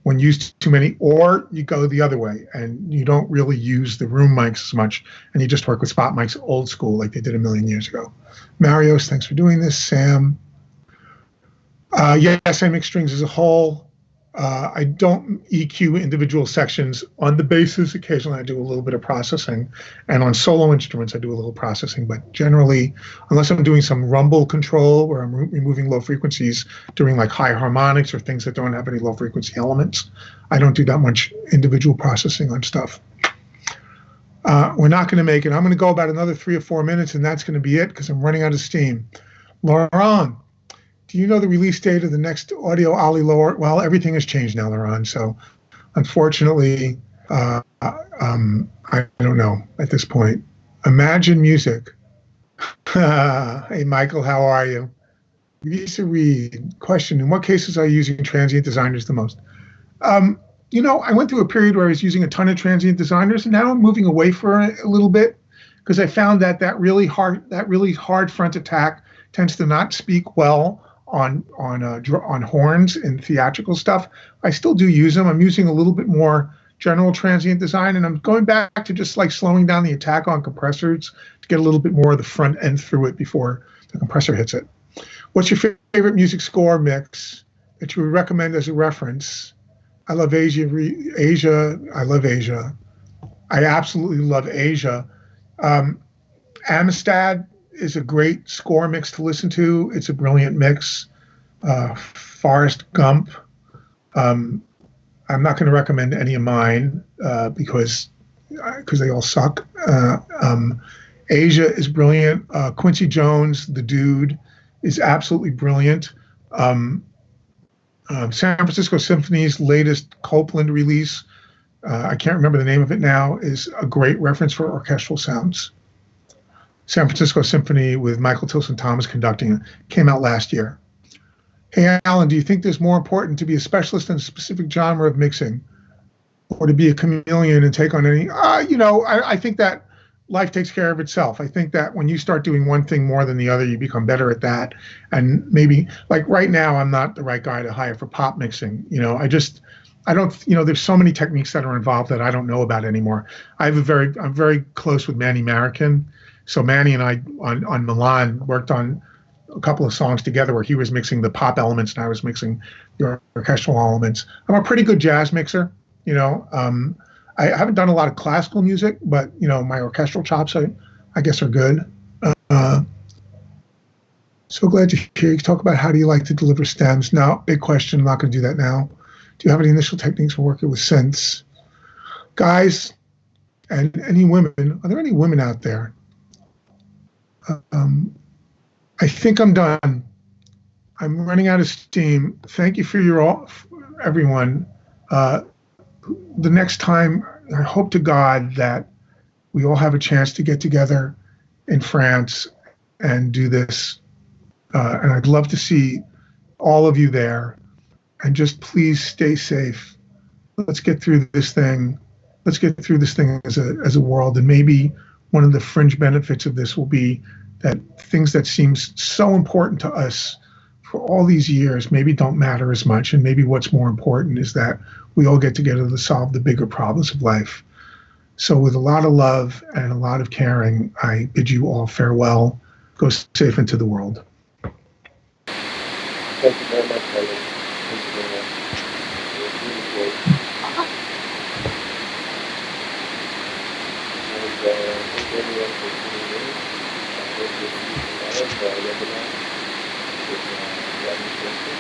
when used too many, or you go the other way and you don't really use the room mics as much and you just work with spot mics old school like they did a million years ago. Marios, thanks for doing this. Sam. Yes, I mix strings as a whole. I don't EQ individual sections on the basses. Occasionally I do a little bit of processing, and on solo instruments I do a little processing, but generally, unless I'm doing some rumble control where I'm removing low frequencies during like high harmonics or things that don't have any low frequency elements, I don't do that much individual processing on stuff. We're not going to make it. I'm going to go about another 3 or 4 minutes, and that's going to be it because I'm running out of steam. Laurent, do you know the release date of the next Audio Ollie Lower? Well, everything has changed now, Laurent. So, unfortunately, I don't know at this point. Imagine Music. Hey, Michael, how are you? Lisa Reed, question: in what cases are you using transient designers the most? I went through a period where I was using a ton of transient designers, and now I'm moving away for a little bit because I found that really hard front attack tends to not speak well on horns and theatrical stuff. I still do use them. I'm using a little bit more general transient design, and I'm going back to just like slowing down the attack on compressors to get a little bit more of the front end through it before the compressor hits it. What's your favorite music score mix that you would recommend as a reference? I love Asia. I love Asia. I absolutely love Asia. Amistad is a great score mix to listen to. It's a brilliant mix. Forrest Gump. I'm not going to recommend any of mine because they all suck. Asia is brilliant. Quincy Jones, the dude, is absolutely brilliant. San Francisco Symphony's latest Copeland release, I can't remember the name of it now, is a great reference for orchestral sounds. San Francisco Symphony with Michael Tilson Thomas conducting it came out last year. Hey, Alan, do you think there's more important to be a specialist in a specific genre of mixing or to be a chameleon and take on any? I think that life takes care of itself. I think that when you start doing one thing more than the other, you become better at that. And maybe, like right now, I'm not the right guy to hire for pop mixing. I don't, there's so many techniques that are involved that I don't know about anymore. I'm very close with Manny Marroquin. So Manny and I on Milan worked on a couple of songs together where he was mixing the pop elements and I was mixing the orchestral elements. I'm a pretty good jazz mixer, I haven't done a lot of classical music, but my orchestral chops, I guess, are good. So glad to hear you talk about how do you like to deliver stems. Now, big question. I'm not going to do that now. Do you have any initial techniques for working with synths, guys, and any women? Are there any women out there? I think I'm done. I'm running out of steam. Thank you for everyone. The next time, I hope to God that we all have a chance to get together in France and do this. And I'd love to see all of you there. And just please stay safe. Let's get through this thing. Let's get through this thing as a world. And maybe one of the fringe benefits of this will be that things that seem so important to us for all these years maybe don't matter as much. And maybe what's more important is that we all get together to solve the bigger problems of life. So with a lot of love and a lot of caring, I bid you all farewell. Go safe into the world. Thank you very much, Alan. Thank you very much. It was really great. And thank you everyone for tuning in. I hope you'll see you tomorrow for our webinar with Robin Spencer.